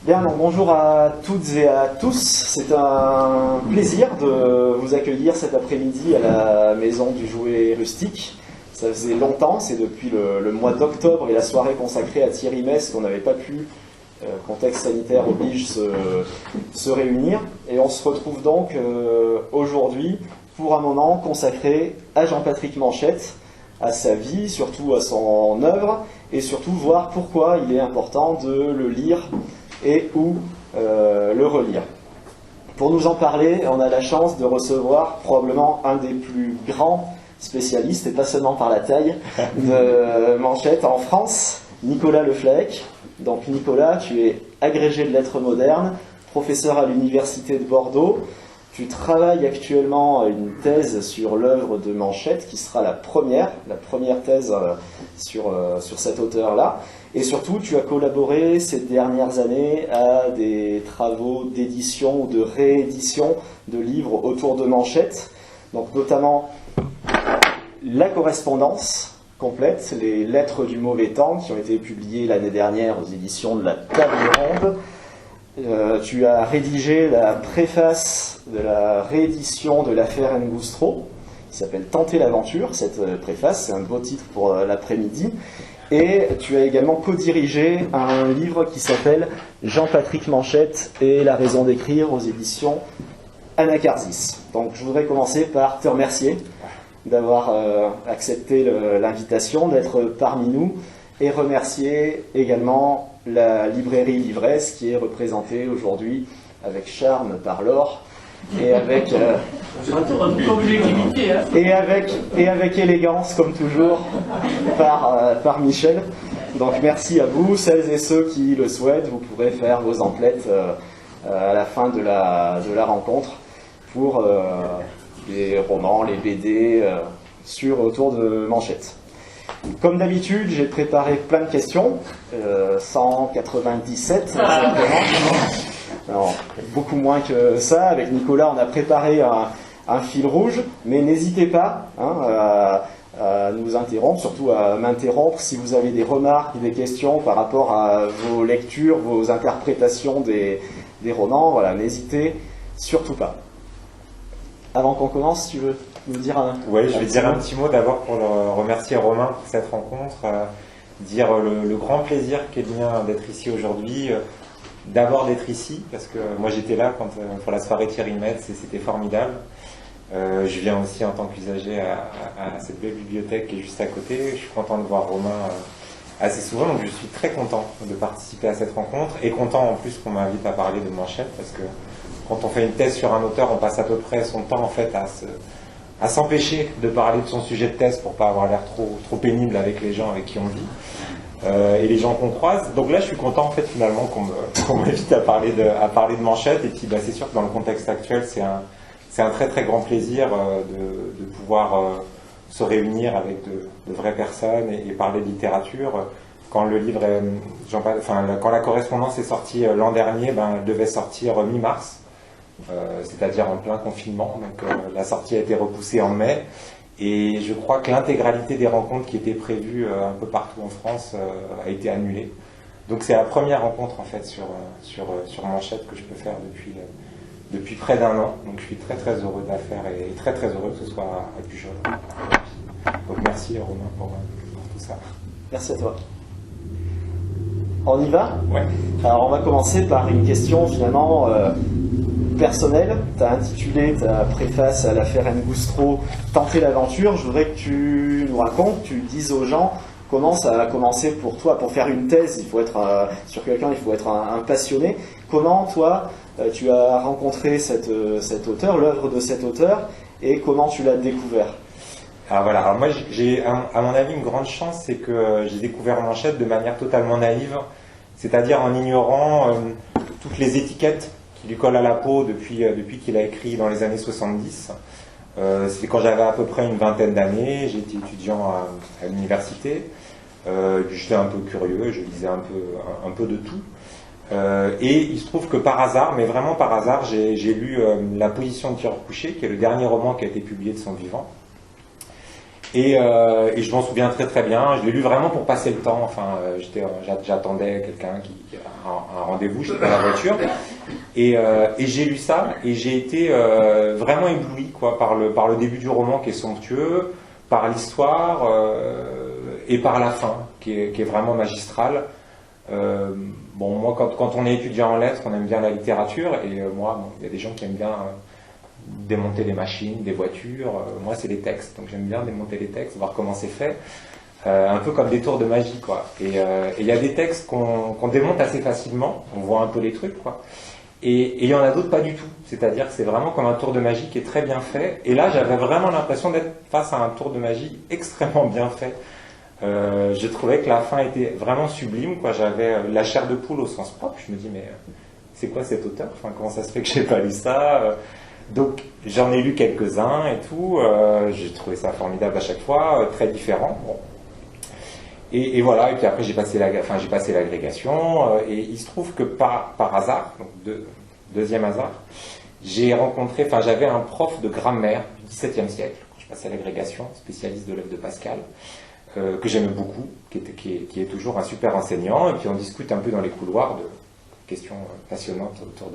Bien, donc bonjour à toutes et à tous. C'est un plaisir de vous accueillir cet après-midi à la Maison du Jouet Rustique. Ça faisait longtemps, c'est depuis le mois d'octobre et la soirée consacrée à Thierry Messe qu'on n'avait pas pu, contexte sanitaire oblige, se réunir. Et on se retrouve donc aujourd'hui pour un moment consacré à Jean-Patrick Manchette, à sa vie, surtout à son œuvre, et surtout voir pourquoi il est important de le lire et ou le relire. Pour nous en parler, on a la chance de recevoir probablement un des plus grands spécialistes, et pas seulement par la taille, de Manchette en France, Nicolas Le Flaec. Donc Nicolas, tu es agrégé de lettres modernes, professeur à l'université de Bordeaux. Tu travailles actuellement à une thèse sur l'œuvre de Manchette, qui sera la première thèse sur cet auteur-là. Et surtout, tu as collaboré ces dernières années à des travaux d'édition ou de réédition de livres autour de Manchette, donc notamment la correspondance complète, les lettres du mauvais temps, qui ont été publiées l'année dernière aux éditions de la Table Ronde. Tu as rédigé la préface de la réédition de l'affaire Ngoustro, qui s'appelle Tenter l'aventure. Cette préface, c'est un beau titre pour l'après-midi. Et tu as également co-dirigé un livre qui s'appelle Jean-Patrick Manchette et la raison d'écrire aux éditions Anacarsis. Donc je voudrais commencer par te remercier d'avoir accepté l'invitation, d'être parmi nous, et remercier également la librairie Livresse qui est représentée aujourd'hui avec charme par Laure et avec avec élégance comme toujours par Michel. Donc merci à vous, celles et ceux qui le souhaitent. Vous pourrez faire vos emplettes à la fin de la rencontre pour les romans, les BD autour de Manchette. Comme d'habitude, j'ai préparé plein de questions, 197 exactement. Alors, beaucoup moins que ça. Avec Nicolas, on a préparé un fil rouge, mais n'hésitez pas à nous interrompre, surtout à m'interrompre si vous avez des remarques, des questions par rapport à vos lectures, vos interprétations des romans. Voilà, n'hésitez surtout pas. Avant qu'on commence, tu veux nous dire un... Oui, je vais dire un petit mot d'abord pour remercier Romain pour cette rencontre, dire le grand plaisir qu'est le mien d'être ici aujourd'hui, d'abord d'être ici, parce que moi j'étais là pour la soirée Thierry Metz et c'était formidable. Je viens aussi en tant qu'usager à cette belle bibliothèque qui est juste à côté. Je suis content de voir Romain assez souvent, donc je suis très content de participer à cette rencontre et content en plus qu'on m'invite à parler de Manchette, parce que quand on fait une thèse sur un auteur, on passe à peu près son temps en fait à s'empêcher de parler de son sujet de thèse pour pas avoir l'air trop pénible avec les gens avec qui on vit et les gens qu'on croise. Donc là, je suis content en fait finalement qu'on m'invite à parler de Manchette. Et puis c'est sûr que dans le contexte actuel, c'est un très très grand plaisir de pouvoir se réunir avec de vraies personnes et parler de littérature. Quand le livre quand la correspondance est sortie l'an dernier, elle devait sortir mi-mars. C'est-à-dire en plein confinement, donc la sortie a été repoussée en mai, et je crois que l'intégralité des rencontres qui étaient prévues un peu partout en France a été annulée. Donc c'est la première rencontre en fait sur Manchette que je peux faire depuis près d'un an, donc je suis très très heureux de la faire et très très heureux que ce soit à Pujol. Donc merci Romain pour tout ça. Merci à toi. On y va ? Ouais. Alors on va commencer par une question finalement personnelle. Tu as intitulé ta préface à l'affaire Ngoustro Tenter l'aventure. Je voudrais que tu nous racontes, tu dises aux gens comment ça a commencé pour toi. Pour faire une thèse, il faut être sur quelqu'un, il faut être un passionné. Comment toi tu as rencontré cet auteur, l'œuvre de cet auteur, et comment tu l'as découvert ? Alors voilà, alors moi j'ai à mon avis une grande chance, c'est que j'ai découvert Manchette de manière totalement naïve, c'est-à-dire en ignorant toutes les étiquettes qui lui collent à la peau depuis qu'il a écrit dans les années 70. C'était quand j'avais à peu près une vingtaine d'années, j'étais étudiant à l'université, j'étais un peu curieux, je lisais un peu de tout. Et il se trouve que par hasard, mais vraiment par hasard, j'ai lu La position de cœur couché, qui est le dernier roman qui a été publié de son vivant. Et je m'en souviens très très bien. Je l'ai lu vraiment pour passer le temps. Enfin, j'attendais quelqu'un un rendez-vous, j'étais dans la voiture, et j'ai lu ça et j'ai été vraiment ébloui quoi par le début du roman qui est somptueux, par l'histoire et par la fin qui est vraiment magistrale. Bon, moi, quand on est étudiant en lettres, on aime bien la littérature, et moi, bon, il y a des gens qui aiment bien démonter des machines, des voitures. Moi, c'est les textes, donc j'aime bien démonter les textes, voir comment c'est fait, un peu comme des tours de magie, quoi. Et il y a des textes qu'on démonte assez facilement, on voit un peu les trucs, quoi. Et il y en a d'autres pas du tout. C'est-à-dire que c'est vraiment comme un tour de magie qui est très bien fait. Et là, j'avais vraiment l'impression d'être face à un tour de magie extrêmement bien fait. Je trouvais que la fin était vraiment sublime, quoi. J'avais la chair de poule au sens propre. Je me dis, mais c'est quoi cet auteur? Enfin, comment ça se fait que j'ai pas lu ça? Donc, j'en ai lu quelques-uns et tout. J'ai trouvé ça formidable à chaque fois, très différent. Bon. Et voilà. Et puis après, j'ai passé l'agrégation. Et il se trouve que par hasard, donc deuxième hasard, j'ai rencontré. Enfin, j'avais un prof de grammaire du XVIIe siècle quand je passais l'agrégation, spécialiste de l'œuvre de Pascal. Que j'aime beaucoup, qui est toujours un super enseignant, et puis on discute un peu dans les couloirs de questions passionnantes autour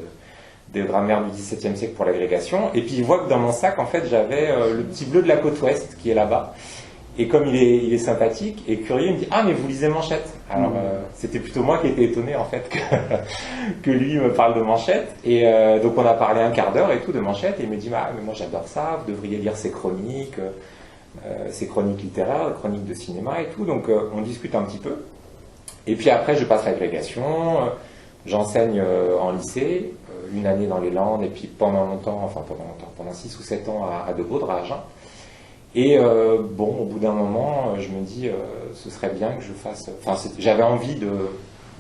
de grammaire du XVIIe siècle pour l'agrégation, et puis il voit que dans mon sac, en fait, j'avais le petit bleu de la côte ouest qui est là-bas, et comme il est sympathique et curieux, il me dit « Ah, mais vous lisez Manchette ?» Alors, c'était plutôt moi qui étais étonné, en fait, que lui me parle de Manchette, et donc on a parlé un quart d'heure et tout de Manchette, et il me dit « Ah, mais moi j'adore ça, vous devriez lire ses chroniques, ses chroniques littéraires, chroniques de cinéma et tout, donc on discute un petit peu. Et puis après, je passe l'agrégation, j'enseigne en lycée, une année dans les Landes, et puis pendant 6 ou 7 ans à De Baudre, à Agen. Et bon, au bout d'un moment, je me dis, ce serait bien que je fasse... Enfin, j'avais envie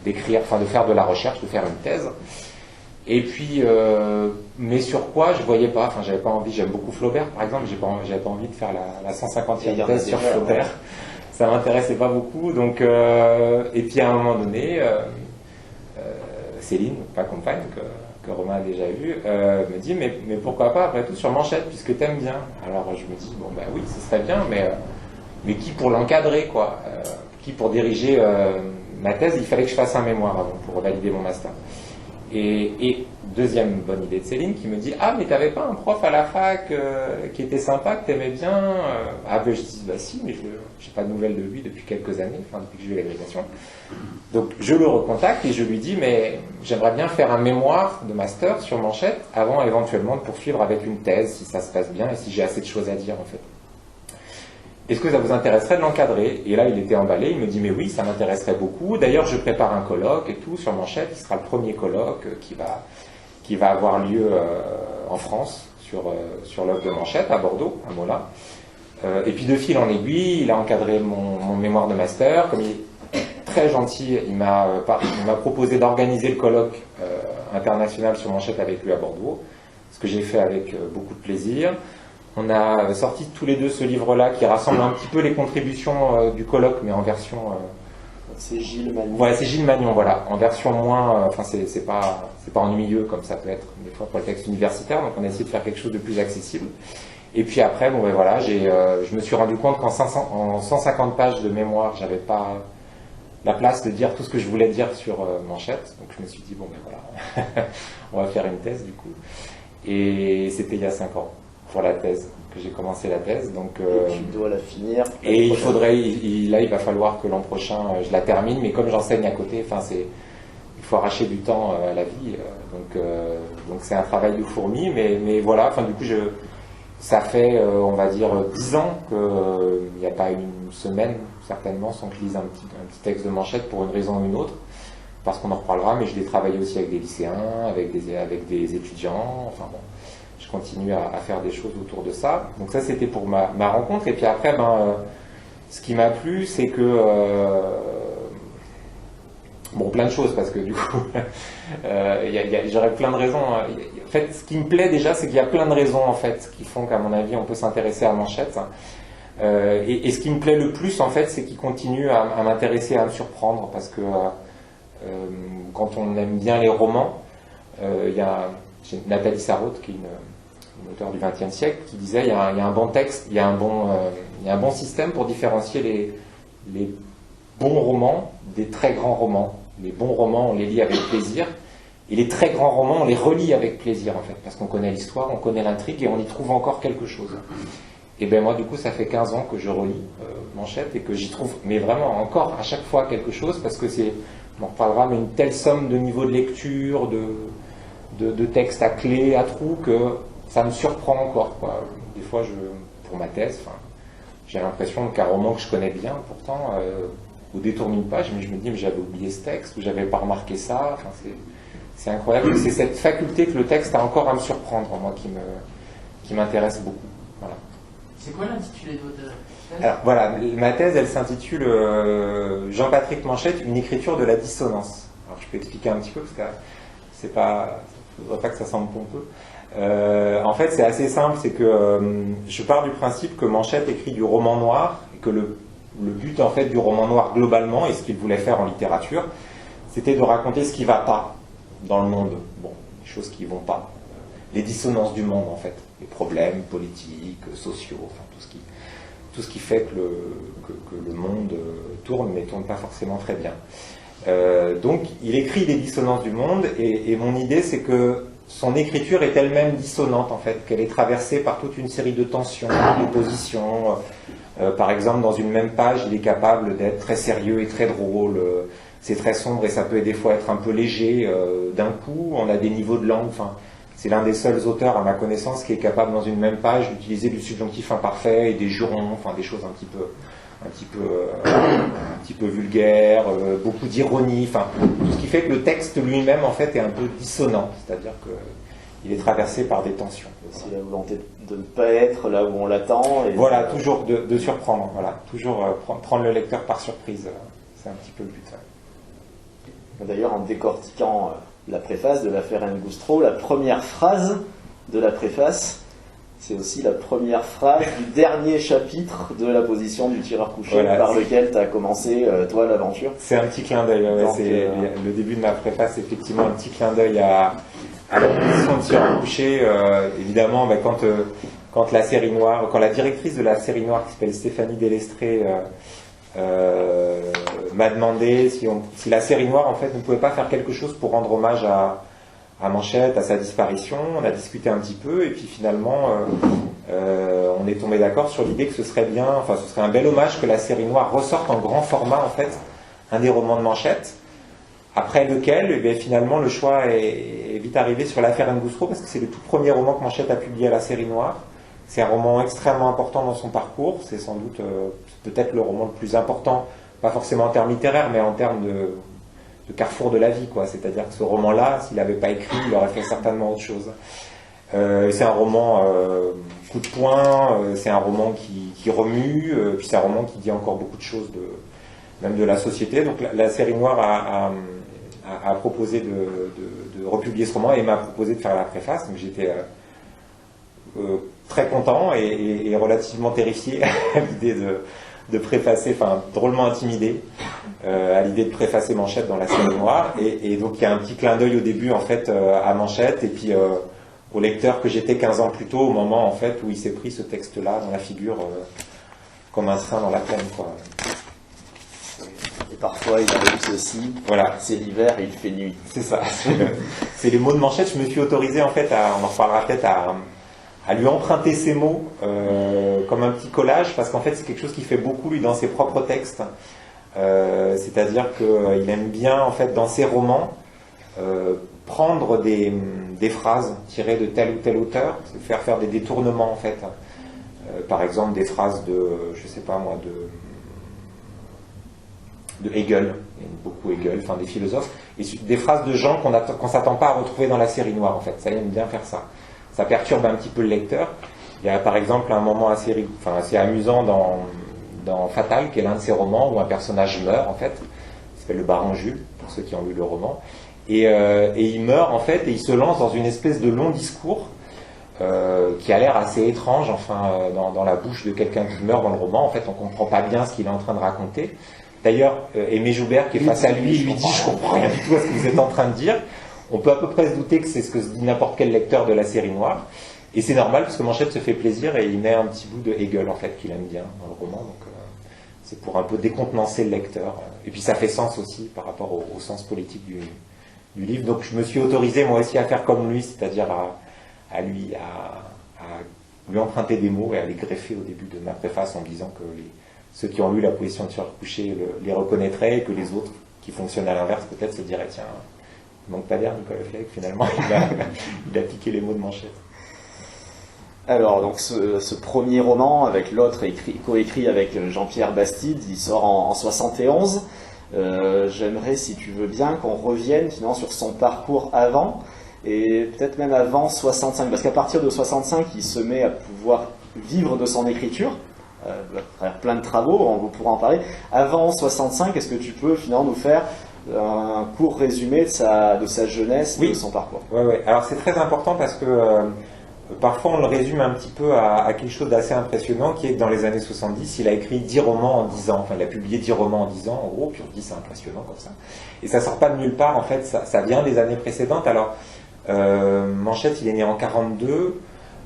d'écrire, enfin de faire de la recherche, de faire une thèse. Et puis, mais sur quoi je voyais pas, enfin j'avais pas envie, j'aime beaucoup Flaubert par exemple, j'avais pas envie de faire la 150e thèse sur Flaubert, ça m'intéressait pas beaucoup, donc, et puis à un moment donné, Céline, ma compagne, que Romain a déjà vu, me dit mais pourquoi pas après tout sur Manchette, puisque t'aimes bien. Alors je me dis, bon bah oui, ce serait bien, mais qui pour l'encadrer quoi, qui pour diriger ma thèse, il fallait que je fasse un mémoire avant pour valider mon master. Et deuxième bonne idée de Céline qui me dit « Ah, mais t'avais pas un prof à la fac qui était sympa, que t'aimais bien ?» Ah ben je dis « Bah si, mais j'ai pas de nouvelles de lui depuis quelques années, enfin depuis que j'ai eu l'agrégation. » Donc je le recontacte et je lui dis « Mais j'aimerais bien faire un mémoire de master sur Manchette avant éventuellement de poursuivre avec une thèse, si ça se passe bien et si j'ai assez de choses à dire en fait. » Est-ce que ça vous intéresserait de l'encadrer? Et là, il était emballé, il me dit, mais oui, ça m'intéresserait beaucoup. D'ailleurs, je prépare un colloque et tout sur Manchette, qui sera le premier colloque qui va avoir lieu en France sur l'œuvre de Manchette, à Bordeaux, à Mola. Et puis de fil en aiguille, il a encadré mon mémoire de master. Comme il est très gentil, il m'a proposé d'organiser le colloque international sur Manchette avec lui à Bordeaux, ce que j'ai fait avec beaucoup de plaisir. On a sorti tous les deux ce livre-là qui rassemble un petit peu les contributions du colloque, mais en version... c'est Gilles Magnon. Ouais, c'est Gilles Magnon, voilà. En version moins... Enfin, c'est pas ennuyeux comme ça peut être des fois pour le texte universitaire, donc on a essayé de faire quelque chose de plus accessible. Et puis après, bon ben voilà, je me suis rendu compte qu'en 150 pages de mémoire, j'avais pas la place de dire tout ce que je voulais dire sur Manchette, donc je me suis dit, bon ben voilà, on va faire une thèse du coup. Et c'était il y a 5 ans. Pour la thèse, que j'ai commencé la thèse. Donc, et tu dois la finir. Et il va falloir que l'an prochain je la termine, mais comme j'enseigne à côté, il faut arracher du temps à la vie. Donc c'est un travail de fourmi, mais voilà, du coup, ça fait, on va dire, 10 ans qu'il n'y a pas une semaine, certainement, sans que je lise un petit texte de Manchette pour une raison ou une autre, parce qu'on en reparlera, mais je l'ai travaillé aussi avec des lycéens, avec des étudiants, enfin bon. Je continue à faire des choses autour de ça. Donc ça, c'était pour ma rencontre. Et puis après, ce qui m'a plu, c'est que... bon, plein de choses, parce que du coup, j'aurais plein de raisons. En fait, ce qui me plaît déjà, c'est qu'il y a plein de raisons, en fait, qui font qu'à mon avis, on peut s'intéresser à Manchette. Et ce qui me plaît le plus, en fait, c'est qu'il continue à m'intéresser, à me surprendre, parce que quand on aime bien les romans, il y a Nathalie Sarraute, qui est un auteur du XXe siècle, qui disait il y a un bon texte, il y a un bon système pour différencier les bons romans des très grands romans. Les bons romans, on les lit avec plaisir, et les très grands romans, on les relit avec plaisir, en fait, parce qu'on connaît l'histoire, on connaît l'intrigue, et on y trouve encore quelque chose. Et bien moi, du coup, ça fait 15 ans que je relis Manchette, et que j'y trouve, mais vraiment, encore, à chaque fois, quelque chose, parce que c'est, on en reparlera, mais une telle somme de niveaux de lecture, de textes à clés, à trous, que ça me surprend encore, quoi. Des fois, pour ma thèse, j'ai l'impression qu'un roman que je connais bien, pourtant, au détour d'une page, mais je me dis, mais j'avais oublié ce texte, ou j'avais pas remarqué ça, enfin, c'est incroyable. C'est cette faculté que le texte a encore à me surprendre, moi, qui m'intéresse beaucoup. Voilà. C'est quoi l'intitulé de votre thèse? Alors voilà, ma thèse, elle s'intitule Jean-Patrick Manchette, une écriture de la dissonance. Alors je peux expliquer un petit peu, parce que c'est pas, il ne faudrait pas que ça semble pompeux. En fait, c'est assez simple, c'est que je pars du principe que Manchette écrit du roman noir, et que le but en fait du roman noir globalement, et ce qu'il voulait faire en littérature, c'était de raconter ce qui ne va pas dans le monde. Bon, les choses qui ne vont pas. Les dissonances du monde en fait. Les problèmes politiques, sociaux, enfin tout ce qui fait que le monde tourne, mais tourne pas forcément très bien. Donc il écrit les dissonances du monde, et mon idée c'est que son écriture est elle-même dissonante en fait, qu'elle est traversée par toute une série de tensions, d'oppositions. Par exemple, dans une même page, il est capable d'être très sérieux et très drôle. C'est très sombre et ça peut des fois être un peu léger. D'un coup, on a des niveaux de langue. Enfin, c'est l'un des seuls auteurs, à ma connaissance, qui est capable dans une même page d'utiliser du subjonctif imparfait et des jurons, enfin des choses un petit peu vulgaires, beaucoup d'ironie. Enfin, tout ce qui fait que le texte lui-même en fait est un peu dissonant, c'est-à-dire que il est traversé par des tensions. C'est la volonté de ne pas être là où on l'attend. Et voilà, toujours de surprendre. Voilà, toujours prendre le lecteur par surprise. C'est un petit peu le but. D'ailleurs, en décortiquant la préface de l'affaire Ngoustro, la première phrase de la préface, c'est aussi la première phrase du dernier chapitre de la position du tireur couché, voilà, par lequel tu as commencé, toi, l'aventure. C'est un petit clin d'œil. Ouais, c'est le début de ma préface, effectivement, un petit clin d'œil à la position de tireur couché. Évidemment, quand la série noire, quand la directrice de la série noire, qui s'appelle Stéphanie Delestré, m'a demandé si la série noire en fait ne pouvait pas faire quelque chose pour rendre hommage à Manchette, à sa disparition. On a discuté un petit peu et puis finalement on est tombé d'accord sur l'idée que ce serait un bel hommage que la série noire ressorte en grand format en fait, un des romans de Manchette, après lequel finalement le choix est vite arrivé sur l'affaire Ngoustro, parce que c'est le tout premier roman que Manchette a publié à la série noire. C'est un roman extrêmement important dans son parcours, c'est sans doute peut-être le roman le plus important, pas forcément en termes littéraires, mais en termes de carrefour de la vie, quoi. C'est-à-dire que ce roman-là, s'il n'avait pas écrit, il aurait fait certainement autre chose. C'est un roman coup de poing, c'est un roman qui remue, puis c'est un roman qui dit encore beaucoup de choses, même de la société. Donc la série noire a proposé de republier ce roman et m'a proposé de faire la préface, donc j'étais très content et relativement terrifié à l'idée de préfacer, enfin drôlement intimidé à l'idée de préfacer Manchette dans la série noire, et donc il y a un petit clin d'œil au début en fait à Manchette et puis au lecteur que j'étais 15 ans plus tôt, au moment en fait où il s'est pris ce texte-là dans la figure comme un train dans la plaine, quoi. Et parfois il arrive ceci, voilà, c'est l'hiver et il fait nuit. C'est ça, c'est les mots de Manchette. Je me suis autorisé en fait on en reparlera peut-être, à lui emprunter ces mots comme un petit collage, parce qu'en fait c'est quelque chose qu'il fait beaucoup lui dans ses propres textes. C'est-à-dire qu'il aime bien en fait dans ses romans prendre des phrases tirées de tel ou tel auteur, faire des détournements en fait. Par exemple des phrases de, je sais pas moi, de Hegel, il aime beaucoup Hegel, enfin des philosophes, et des phrases de gens qu'on s'attend pas à retrouver dans la série noire en fait. Ça, il aime bien faire ça. Ça perturbe un petit peu le lecteur. Il y a par exemple un moment assez amusant dans Fatal, qui est l'un de ses romans, où un personnage meurt en fait, il s'appelle le baron Jules, pour ceux qui ont lu le roman, et il meurt en fait, et il se lance dans une espèce de long discours qui a l'air assez étrange, enfin dans la bouche de quelqu'un qui meurt dans le roman. En fait, on comprend pas bien ce qu'il est en train de raconter. D'ailleurs, Aimé Joubert, qui est face à lui, lui dit « Je comprends rien du tout à ce que vous êtes en train de dire ». On peut à peu près se douter que c'est ce que se dit n'importe quel lecteur de la série noire. Et c'est normal parce que Manchette se fait plaisir et il met un petit bout de Hegel en fait qu'il aime bien dans le roman. Donc c'est pour un peu décontenancer le lecteur. Et puis ça fait sens aussi par rapport au sens politique du livre. Donc je me suis autorisé moi aussi à faire comme lui, c'est-à-dire à lui emprunter des mots et à les greffer au début de ma préface en me disant que ceux qui ont lu la position de surcouché les reconnaîtraient et que les autres qui fonctionnent à l'inverse peut-être se diraient tiens, il manque pas d'air Nicolas Fleck, finalement il a piqué les mots de Manchette. Alors, donc ce premier roman, avec l'autre coécrit avec Jean-Pierre Bastide, il sort en 71. J'aimerais, si tu veux bien, qu'on revienne finalement sur son parcours avant, et peut-être même avant 65, parce qu'à partir de 65, il se met à pouvoir vivre de son écriture, à travers plein de travaux, on pourra en parler. Avant 65, est-ce que tu peux finalement nous faire un court résumé de sa jeunesse, oui, de son parcours? Oui. Alors c'est très important parce que parfois on le résume un petit peu à quelque chose d'assez impressionnant, qui est que dans les années 70, il a écrit 10 romans en 10 ans. Enfin, il a publié 10 romans en 10 ans, en gros, puis on dit c'est impressionnant comme ça. Et ça sort pas de nulle part, en fait, ça vient des années précédentes. Alors, Manchette, il est né en 42,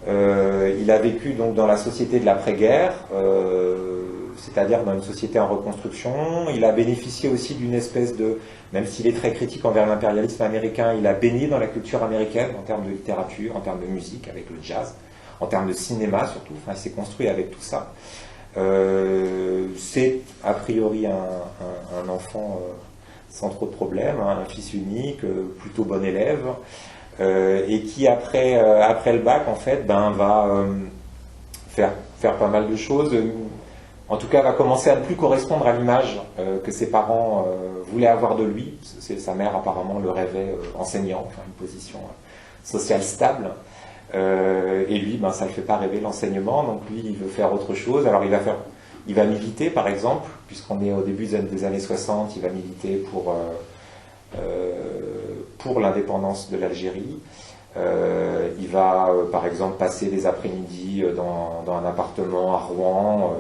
il a vécu donc dans la société de l'après-guerre, c'est-à-dire dans une société en reconstruction. Il a bénéficié aussi d'une espèce de, même s'il est très critique envers l'impérialisme américain, il a baigné dans la culture américaine en termes de littérature, en termes de musique, avec le jazz, en termes de cinéma surtout. Enfin, il s'est construit avec tout ça. C'est a priori un enfant sans trop de problèmes, hein, un fils unique, plutôt bon élève, et qui après le bac en fait va faire pas mal de choses. En tout cas, va commencer à ne plus correspondre à l'image que ses parents voulaient avoir de lui. Sa mère, apparemment, le rêvait enseignant, enfin, une position sociale stable. Et lui, ça ne le fait pas rêver l'enseignement. Donc lui, il veut faire autre chose. Alors il va militer, par exemple, puisqu'on est au début des années 60, il va militer pour l'indépendance de l'Algérie. Il va, par exemple, passer des après-midi dans un appartement à Rouen,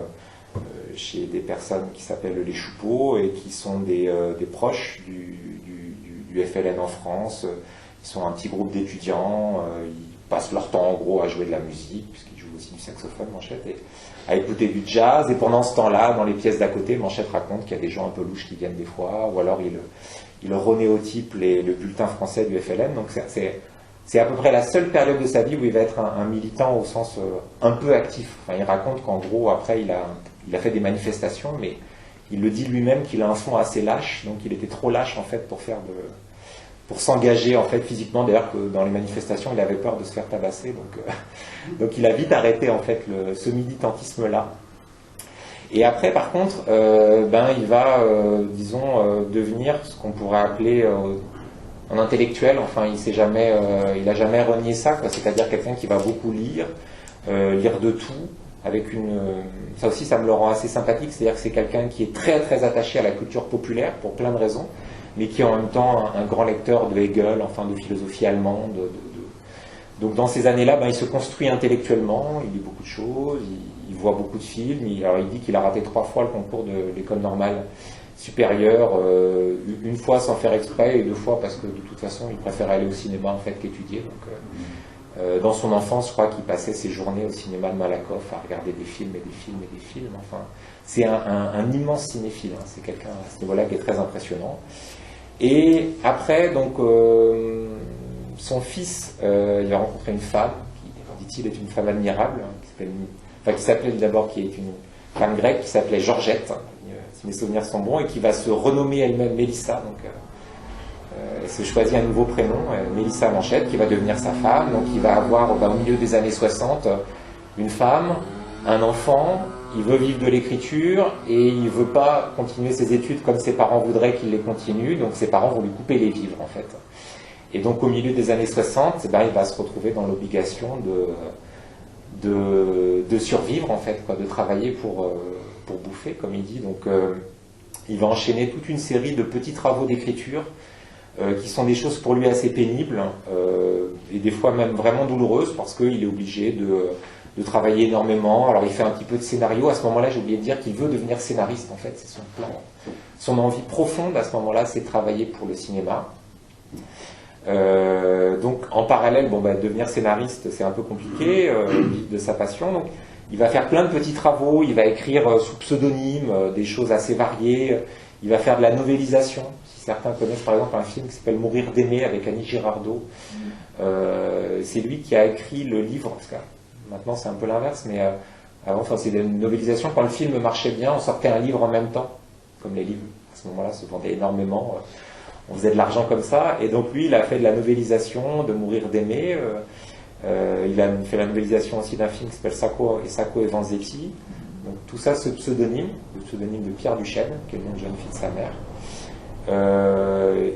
chez des personnes qui s'appellent les Choupeaux et qui sont des proches du FLN en France. Ils sont un petit groupe d'étudiants, ils passent leur temps en gros à jouer de la musique, puisqu'ils jouent aussi du saxophone, Manchette, et à écouter du jazz. Et pendant ce temps-là, dans les pièces d'à côté, Manchette raconte qu'il y a des gens un peu louches qui viennent des fois, ou alors il renéotype le bulletin français du FLN. Donc c'est à peu près la seule période de sa vie où il va être un militant au sens un peu actif. Enfin, il raconte qu'en gros, après, il a fait des manifestations, mais il le dit lui-même qu'il a un fond assez lâche, donc il était trop lâche en fait pour s'engager en fait physiquement. D'ailleurs, que dans les manifestations, il avait peur de se faire tabasser, donc il a vite arrêté en fait ce militantisme-là. Et après, par contre, il va, devenir ce qu'on pourrait appeler un intellectuel. Enfin, il a jamais renié ça, quoi. C'est-à-dire quelqu'un qui va beaucoup lire de tout. Ça aussi, ça me le rend assez sympathique, c'est-à-dire que c'est quelqu'un qui est très très attaché à la culture populaire pour plein de raisons, mais qui est en même temps un grand lecteur de Hegel, enfin de philosophie allemande. Donc dans ces années-là, il se construit intellectuellement, il lit beaucoup de choses, il voit beaucoup de films. Il dit qu'il a raté 3 fois le concours de l'école normale supérieure, une fois sans faire exprès et 2 fois parce que de toute façon il préférait aller au cinéma en fait qu'étudier. Dans son enfance, je crois qu'il passait ses journées au cinéma de Malakoff à regarder des films et des films et des films. Enfin, c'est un immense cinéphile. Hein. C'est quelqu'un à ce niveau-là qui est très impressionnant. Et après, donc, son fils, il a rencontré une femme qui, dit-il, est une femme admirable, qui s'appelait d'abord, qui est une femme grecque qui s'appelait Georgette, si mes souvenirs sont bons, et qui va se renommer elle-même Mélissa. Donc, elle se choisit un nouveau prénom, Mélissa Manchette, qui va devenir sa femme. Donc il va avoir au milieu des années 60 une femme, un enfant. Il veut vivre de l'écriture et il ne veut pas continuer ses études comme ses parents voudraient qu'il les continue. Donc ses parents vont lui couper les vivres en fait. Et donc au milieu des années 60, il va se retrouver dans l'obligation de survivre en fait, de travailler pour bouffer comme il dit. Donc il va enchaîner toute une série de petits travaux d'écriture qui sont des choses pour lui assez pénibles et des fois même vraiment douloureuses parce qu'il est obligé de travailler énormément. Alors il fait un petit peu de scénario. À ce moment-là, j'ai oublié de dire qu'il veut devenir scénariste en fait, c'est son plan. Son envie profonde à ce moment-là, c'est de travailler pour le cinéma. Donc en parallèle, devenir scénariste, c'est un peu compliqué, vivre de sa passion. Donc il va faire plein de petits travaux, il va écrire sous pseudonyme des choses assez variées. Il va faire de la novélisation. Si certains connaissent par exemple un film qui s'appelle Mourir d'aimer avec Annie Girardot. C'est lui qui a écrit le livre, parce que maintenant c'est un peu l'inverse, mais avant c'est une novélisation. Quand le film marchait bien, on sortait un livre en même temps, comme les livres à ce moment-là se vendaient énormément. On faisait de l'argent comme ça, et donc lui il a fait de la novélisation de Mourir d'aimer. Il a fait la novélisation aussi d'un film qui s'appelle Sacco et Vanzetti. Donc tout ça, ce pseudonyme, le pseudonyme de Pierre Duchesne, qui est le nom de jeune fille de sa mère.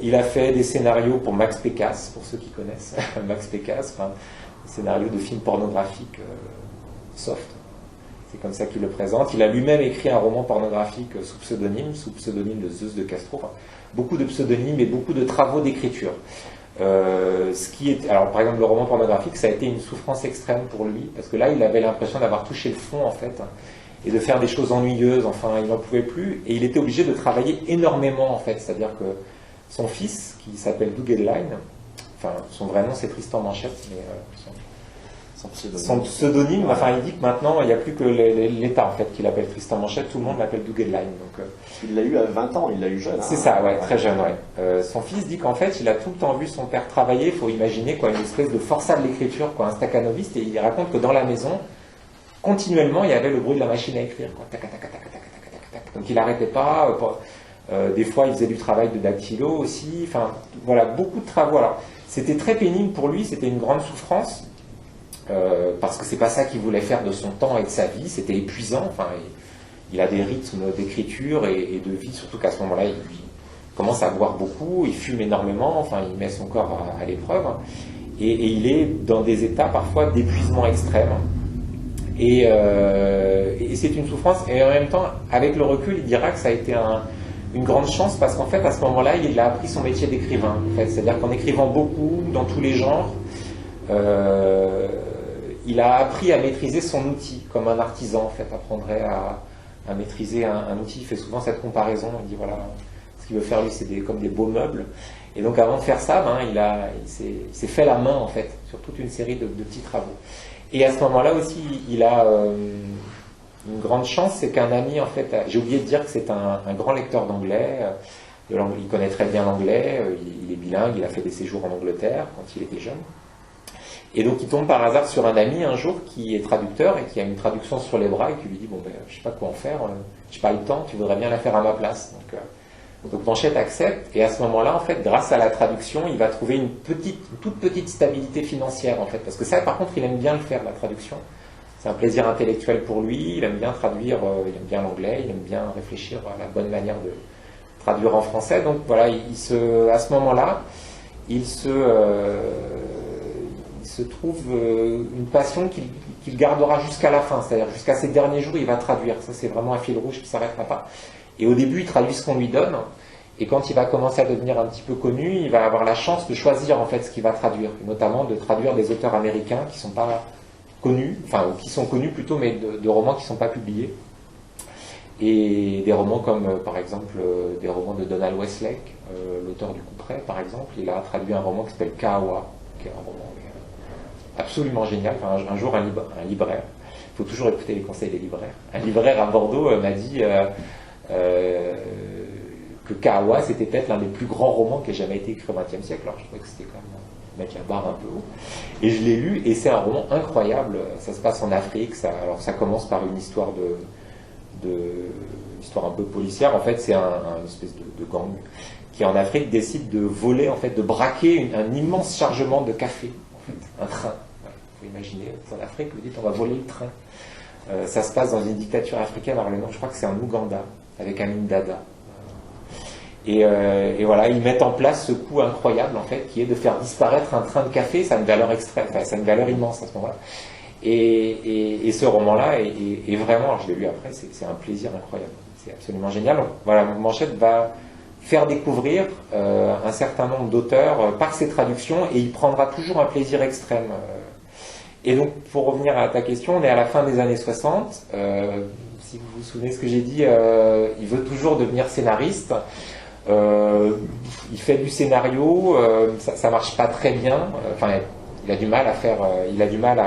Il a fait des scénarios pour Max Pécasse, pour ceux qui connaissent Max Pécasse, des scénarios de films pornographiques soft. C'est comme ça qu'il le présente. Il a lui-même écrit un roman pornographique sous pseudonyme de Zeus de Castro. Beaucoup de pseudonymes et beaucoup de travaux d'écriture. Alors par exemple le roman pornographique, ça a été une souffrance extrême pour lui, parce que là il avait l'impression d'avoir touché le fond en fait, et de faire des choses ennuyeuses, il n'en pouvait plus, et il était obligé de travailler énormément en fait, c'est-à-dire que son fils, qui s'appelle Doug Edline, son vrai nom c'est Tristan Manchette, mais son pseudonyme, il dit que maintenant il n'y a plus que l'État en fait qui l'appelle Tristan Manchette, tout le monde l'appelle Doug Edline. Donc, il l'a eu à 20 ans, il l'a eu jeune. C'est ça, très jeune, ouais. Son fils dit qu'en fait il a tout le temps vu son père travailler, il faut imaginer une espèce de forçat de l'écriture, un staccanoviste, et il raconte que dans la maison, continuellement il y avait le bruit de la machine à écrire, tac, tac, tac, tac, tac, tac, tac. Donc il n'arrêtait pas, des fois il faisait du travail de dactylo aussi, beaucoup de travaux. Alors c'était très pénible pour lui, c'était une grande souffrance. Parce que c'est pas ça qu'il voulait faire de son temps et de sa vie, c'était épuisant. Il a des rythmes d'écriture et de vie, surtout qu'à ce moment-là, il commence à boire beaucoup, il fume énormément, il met son corps à l'épreuve, et il est dans des états parfois d'épuisement extrême. Et c'est une souffrance, et en même temps, avec le recul, il dira que ça a été une grande chance, parce qu'en fait, à ce moment-là, il a appris son métier d'écrivain. C'est-à-dire qu'en écrivant beaucoup, dans tous les genres, il a appris à maîtriser son outil, comme un artisan apprendrait à maîtriser un outil. Il fait souvent cette comparaison, il dit ce qu'il veut faire lui c'est comme des beaux meubles. Et donc avant de faire ça, il s'est fait la main sur toute une série de petits travaux. Et à ce moment-là aussi, il a une grande chance, c'est qu'un ami j'ai oublié de dire que c'est un grand lecteur d'anglais, il connaît très bien l'anglais, il est bilingue, il a fait des séjours en Angleterre quand il était jeune. Et donc il tombe par hasard sur un ami un jour qui est traducteur et qui a une traduction sur les bras et qui lui dit je sais pas quoi en faire, j'ai pas le temps, tu voudrais bien la faire à ma place. Donc Manchette accepte, et à ce moment-là grâce à la traduction il va trouver une toute petite stabilité financière parce que ça par contre il aime bien le faire, la traduction. C'est un plaisir intellectuel pour lui, il aime bien traduire, il aime bien l'anglais, il aime bien réfléchir à la bonne manière de traduire en français. Donc à ce moment-là il se trouve une passion qu'il gardera jusqu'à la fin, c'est-à-dire jusqu'à ses derniers jours il va traduire, ça c'est vraiment un fil rouge qui ne s'arrêtera pas. Et au début il traduit ce qu'on lui donne, et quand il va commencer à devenir un petit peu connu, il va avoir la chance de choisir ce qu'il va traduire, notamment de traduire des auteurs américains qui ne sont pas connus, ou qui sont connus plutôt, mais de romans qui ne sont pas publiés, et des romans comme par exemple des romans de Donald Westlake, l'auteur du Couperet par exemple. Il a traduit un roman qui s'appelle Kawa, qui est un roman absolument génial. Un jour un libraire, il faut toujours écouter les conseils des libraires, un libraire à Bordeaux m'a dit que Kawa c'était peut-être l'un des plus grands romans qui ait jamais été écrit au XXe siècle. Alors je trouvais que c'était quand même mettre la barre un peu haut, et je l'ai lu et c'est un roman incroyable. Ça se passe en Afrique, alors ça commence par une histoire histoire un peu policière. C'est une espèce de gang qui en Afrique décide de voler, de braquer un immense chargement de café, un train. Il faut imaginer, en Afrique, vous dites on va voler le train. Ça se passe dans une dictature africaine, alors le nom, je crois que c'est en Ouganda, avec Amin Dada. Et ils mettent en place ce coup incroyable, qui est de faire disparaître un train de café. Ça a une valeur extrême, ça a une valeur immense à ce moment-là. Et ce roman-là est vraiment, alors je l'ai lu après, c'est un plaisir incroyable. C'est absolument génial. Donc, Manchette va faire découvrir un certain nombre d'auteurs par ses traductions, et il prendra toujours un plaisir extrême. Et donc, pour revenir à ta question, on est à la fin des années 60. Si vous vous souvenez ce que j'ai dit, il veut toujours devenir scénariste. Il fait du scénario, ça marche pas très bien. Enfin, il a du mal à faire, il a du mal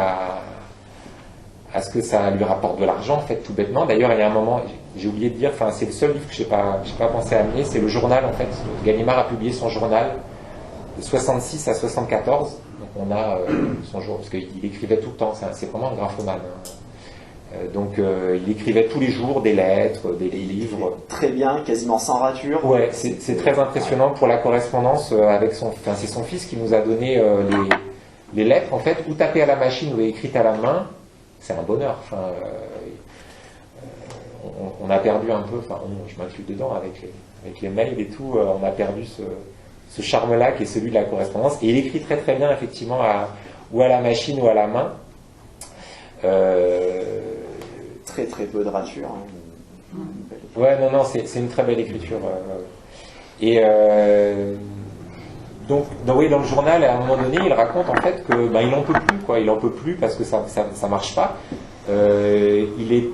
à ce que ça lui rapporte de l'argent, en fait, tout bêtement. D'ailleurs, il y a un moment, j'ai oublié de dire, enfin, c'est le seul livre que j'ai pas pensé à amener, c'est le journal, en fait. Gallimard a publié son journal de 66 à 74. Donc on a son jour, parce qu'il écrivait tout le temps, c'est vraiment un graphomane. Donc il écrivait tous les jours des lettres, des livres. Très bien, quasiment sans rature. Ouais, c'est très impressionnant pour la correspondance avec son... Enfin, c'est son fils qui nous a donné les lettres, en fait, ou tapées à la machine ou écrites à la main. C'est un bonheur. Enfin, on a perdu un peu, enfin, je m'inclus dedans avec les mails et tout, on a perdu ce charme-là qui est celui de la correspondance. Et il écrit très très bien, effectivement, ou à la machine ou à la main. Très très peu de rature. Ouais, non, c'est une très belle écriture. Et donc, oui, dans le journal, à un moment donné, il raconte en fait que il en peut plus, quoi. Il en peut plus parce que ça marche pas. Ils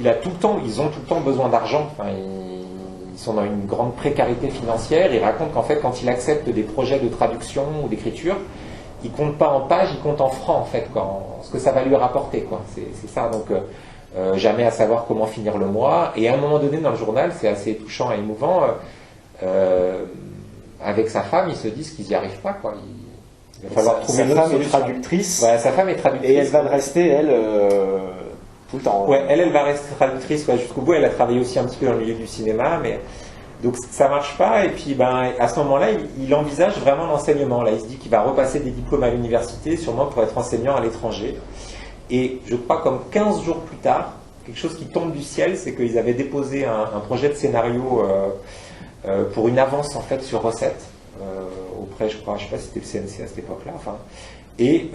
ont tout le temps besoin d'argent. Enfin, ils sont dans une grande précarité financière. Il raconte qu'en fait, quand il accepte des projets de traduction ou d'écriture, il compte pas en pages, il compte en francs, en fait, quoi, ce que ça va lui rapporter, quoi. C'est ça. Donc, jamais à savoir comment finir le mois. Et à un moment donné, dans le journal, c'est assez touchant et émouvant. Avec sa femme, ils se disent qu'ils n'y arrivent pas, quoi. Il va falloir trouver une autre solution. Sa femme est traductrice. Ouais, sa femme est traductrice. Et elle va le rester, elle, tout le temps. Ouais, elle va rester traductrice, ouais, jusqu'au bout. Elle a travaillé aussi un petit peu dans le milieu du cinéma, mais donc ça marche pas. Et puis, à ce moment-là, il envisage vraiment l'enseignement. Là, il se dit qu'il va repasser des diplômes à l'université, sûrement pour être enseignant à l'étranger. Et je crois comme 15 jours plus tard, quelque chose qui tombe du ciel, c'est qu'ils avaient déposé un projet de scénario pour une avance en fait sur recette auprès, je sais pas si c'était le CNC à cette époque-là, enfin, et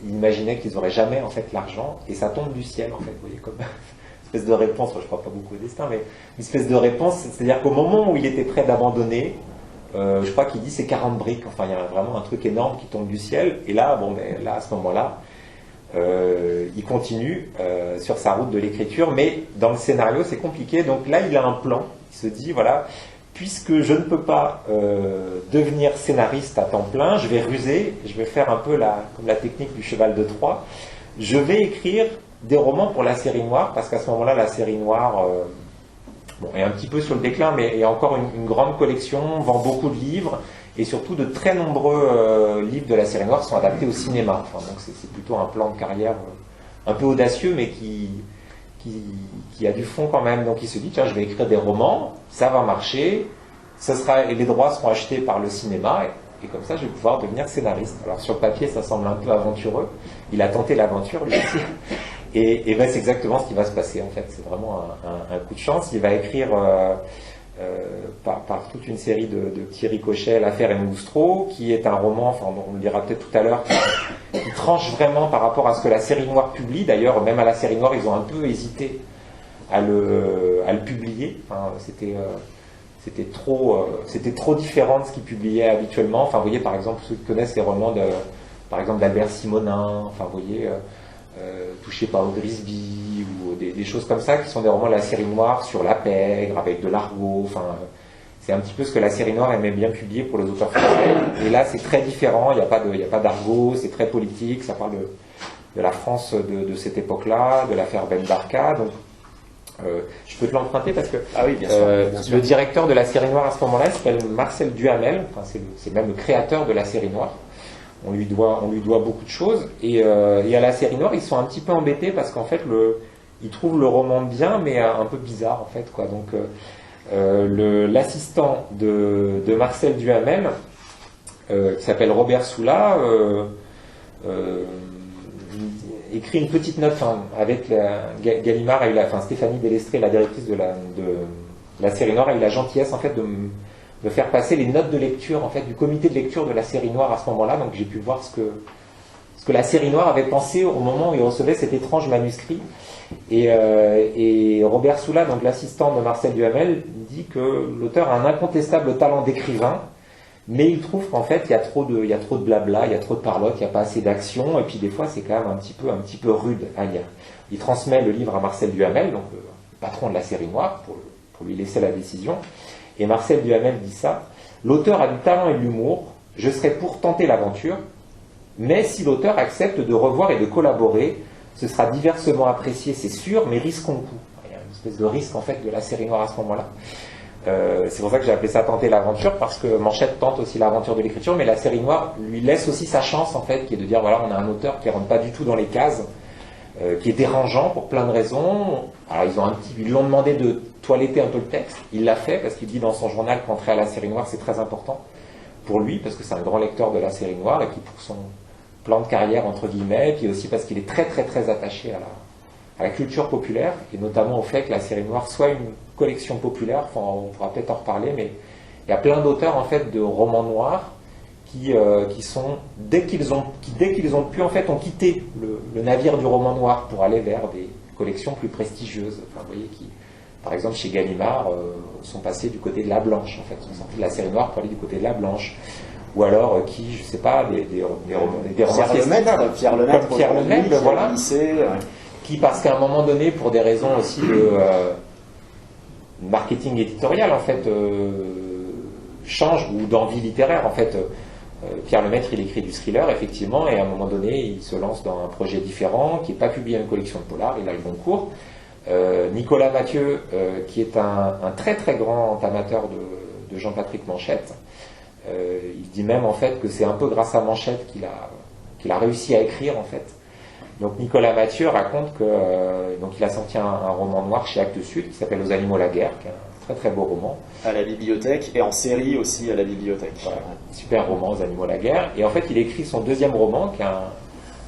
ils imaginaient qu'ils n'auraient jamais en fait l'argent, et ça tombe du ciel en fait, vous voyez, comme une espèce de réponse. Je crois pas beaucoup au destin, mais une espèce de réponse, c'est-à-dire qu'au moment où il était prêt d'abandonner, je crois qu'il dit c'est 40 briques, enfin il y a vraiment un truc énorme qui tombe du ciel, et là, là à ce moment-là, il continue sur sa route de l'écriture, mais dans le scénario c'est compliqué. Donc là il a un plan, il se dit voilà, puisque je ne peux pas devenir scénariste à temps plein, je vais ruser, je vais faire un peu comme la technique du cheval de Troie, je vais écrire des romans pour la série noire, parce qu'à ce moment-là la série noire est un petit peu sur le déclin, mais il y a encore une grande collection, vend beaucoup de livres. Et surtout, de très nombreux livres de la série noire sont adaptés au cinéma. Enfin, donc c'est plutôt un plan de carrière un peu audacieux, mais qui a du fond quand même. Donc il se dit, tiens, je vais écrire des romans, ça va marcher, et les droits seront achetés par le cinéma, et comme ça, je vais pouvoir devenir scénariste. Alors sur le papier, ça semble un peu aventureux. Il a tenté l'aventure, lui aussi. Et c'est exactement ce qui va se passer, en fait. C'est vraiment un coup de chance. Il va écrire... par toute une série de petits ricochets, l'affaire Moustro, qui est un roman, enfin on le dira peut-être tout à l'heure, qui tranche vraiment par rapport à ce que la série noire publie. D'ailleurs, même à la série noire, ils ont un peu hésité à le publier. Enfin, c'était trop différent de ce qu'ils publiaient habituellement. Enfin, vous voyez, par exemple, ceux qui connaissent les romans par exemple d'Albert Simonin, enfin, vous voyez, Touché par au Grisby, ou des choses comme ça, qui sont des romans de la série noire sur la pègre, avec de l'argot. Enfin, c'est un petit peu ce que la série noire aimait bien publier pour les auteurs français. Et là, c'est très différent, il n'y a pas d'argot, c'est très politique, ça parle de la France de cette époque-là, de l'affaire Ben Barka. Donc, je peux te l'emprunter parce que ah oui, bien sûr. Le directeur de la série noire à ce moment-là s'appelle Marcel Duhamel, enfin, c'est même le créateur de la série noire. On lui doit beaucoup de choses, et à la série noire ils sont un petit peu embêtés parce qu'en fait ils trouvent le roman bien mais un peu bizarre en fait, quoi. Donc l'assistant de Marcel Duhamel qui s'appelle Robert Soula écrit une petite note, avec Gallimard Stéphanie Bellestré, la directrice de la série noire, a eu la gentillesse en fait de faire passer les notes de lecture en fait du comité de lecture de la série noire à ce moment-là. Donc j'ai pu voir ce que la série noire avait pensé au moment où il recevait cet étrange manuscrit. Et Robert Soula, donc l'assistant de Marcel Duhamel, dit que l'auteur a un incontestable talent d'écrivain, mais il trouve qu'en fait il y a trop de blabla, il y a trop de parlotte, il n'y a pas assez d'action, et puis des fois c'est quand même un petit peu rude à lire. Il transmet le livre à Marcel Duhamel, donc le patron de la série noire, pour lui laisser la décision. Et Marcel Duhamel dit ça: l'auteur a du talent et de l'humour, je serais pour tenter l'aventure, mais si l'auteur accepte de revoir et de collaborer, ce sera diversement apprécié, c'est sûr, mais risquons le coup. Il y a une espèce de risque en fait de la série noire à ce moment-là. C'est pour ça que j'ai appelé ça tenter l'aventure, parce que Manchette tente aussi l'aventure de l'écriture, mais la série noire lui laisse aussi sa chance en fait, qui est de dire voilà, on a un auteur qui rentre pas du tout dans les cases, qui est dérangeant pour plein de raisons. Alors ils l'ont demandé de toiletter un peu le texte, il l'a fait parce qu'il dit dans son journal qu'entrer à la série noire c'est très important pour lui, parce que c'est un grand lecteur de la série noire, et qui pour son plan de carrière entre guillemets, et puis aussi parce qu'il est très très très attaché à la culture populaire, et notamment au fait que la série noire soit une collection populaire. Enfin, on pourra peut-être en reparler, mais il y a plein d'auteurs en fait de romans noirs qui sont, dès qu'ils ont pu en fait, ont quitté le navire du roman noir pour aller vers des collections plus prestigieuses. Enfin, vous voyez, qui, par exemple chez Gallimard, sont passés du côté de la Blanche, en fait, sont sortis de la série noire pour aller du côté de la Blanche. Ou alors qui, je sais pas, des romanciers Pierre Lemaitre, voilà, qui, parce qu'à un moment donné, pour des raisons aussi de marketing éditorial, en fait, change, ou d'envie littéraire, en fait. Pierre Lemaitre, il écrit du thriller, effectivement, et à un moment donné, il se lance dans un projet différent, qui n'est pas publié à une collection de polars, il a le Goncourt. Nicolas Mathieu, qui est un très très grand amateur de Jean-Patrick Manchette, il dit même en fait que c'est un peu grâce à Manchette qu'il a réussi à écrire, en fait. Donc Nicolas Mathieu raconte donc il a sorti un roman noir chez Actes Sud qui s'appelle Aux animaux la guerre, qui est un très très beau roman. À la bibliothèque, et en série aussi à la bibliothèque. Voilà. Super roman, Aux animaux la guerre. Et en fait, il écrit son deuxième roman, qui est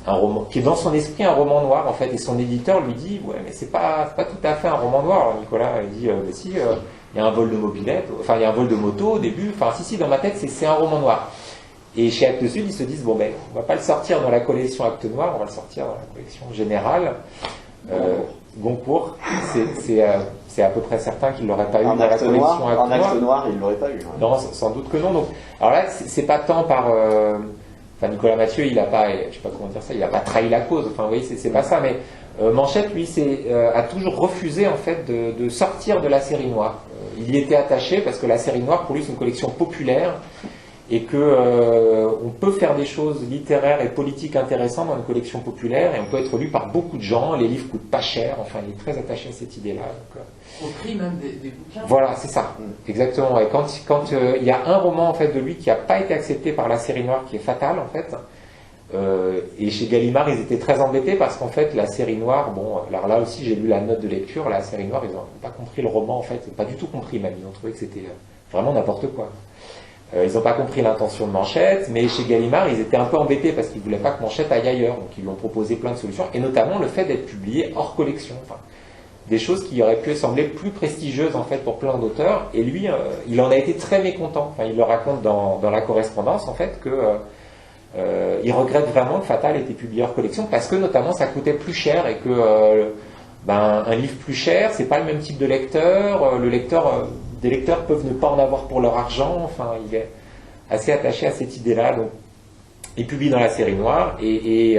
un roman qui est dans son esprit un roman noir, en fait. Et son éditeur lui dit ouais, mais c'est pas tout à fait un roman noir. Alors Nicolas il dit mais si, il y a un vol de mobilette, enfin il y a un vol de moto au début. Enfin si, dans ma tête c'est un roman noir. Et chez Actes Sud, ils se disent bon ben on va pas le sortir dans la collection Actes Noirs, on va le sortir dans la collection générale. Goncourt, c'est à peu près certain qu'il ne l'aurait pas eu dans la collection Actes Noirs. En Actes Noirs, il ne l'aurait pas eu. Ouais. Non, sans doute que non. Donc, alors là, c'est pas tant par... Enfin, Nicolas Mathieu, il n'a pas, je sais pas comment dire ça, il n'a pas trahi la cause. Enfin, vous voyez, c'est pas ça. Mais Manchette, lui, a toujours refusé, en fait, de sortir de la série noire. Il y était attaché parce que la série noire, pour lui, c'est une collection populaire, et que on peut faire des choses littéraires et politiques intéressantes dans une collection populaire, et on peut être lu par beaucoup de gens, les livres coûtent pas cher, enfin il est très attaché à cette idée-là. Au prix même des bouquins. Voilà, c'est ça, exactement. Et quand il y a un roman en fait de lui qui n'a pas été accepté par la série noire, qui est Fatal en fait, et chez Gallimard ils étaient très embêtés parce qu'en fait la série noire, bon, alors là aussi j'ai lu la note de lecture, la série noire ils n'ont pas compris le roman en fait, pas du tout compris même, ils ont trouvé que c'était vraiment n'importe quoi. Ils n'ont pas compris l'intention de Manchette, mais chez Gallimard, ils étaient un peu embêtés parce qu'ils ne voulaient pas que Manchette aille ailleurs. Donc ils lui ont proposé plein de solutions, et notamment le fait d'être publié hors collection. Enfin, des choses qui auraient pu sembler plus prestigieuses en fait pour plein d'auteurs. Et lui, il en a été très mécontent. Enfin, il le raconte dans la correspondance en fait que il regrette vraiment que Fatal ait été publié hors collection parce que notamment ça coûtait plus cher et que un livre plus cher, c'est pas le même type de lecteur. Des lecteurs peuvent ne pas en avoir pour leur argent. Enfin, il est assez attaché à cette idée-là. Donc, il publie dans la série noire et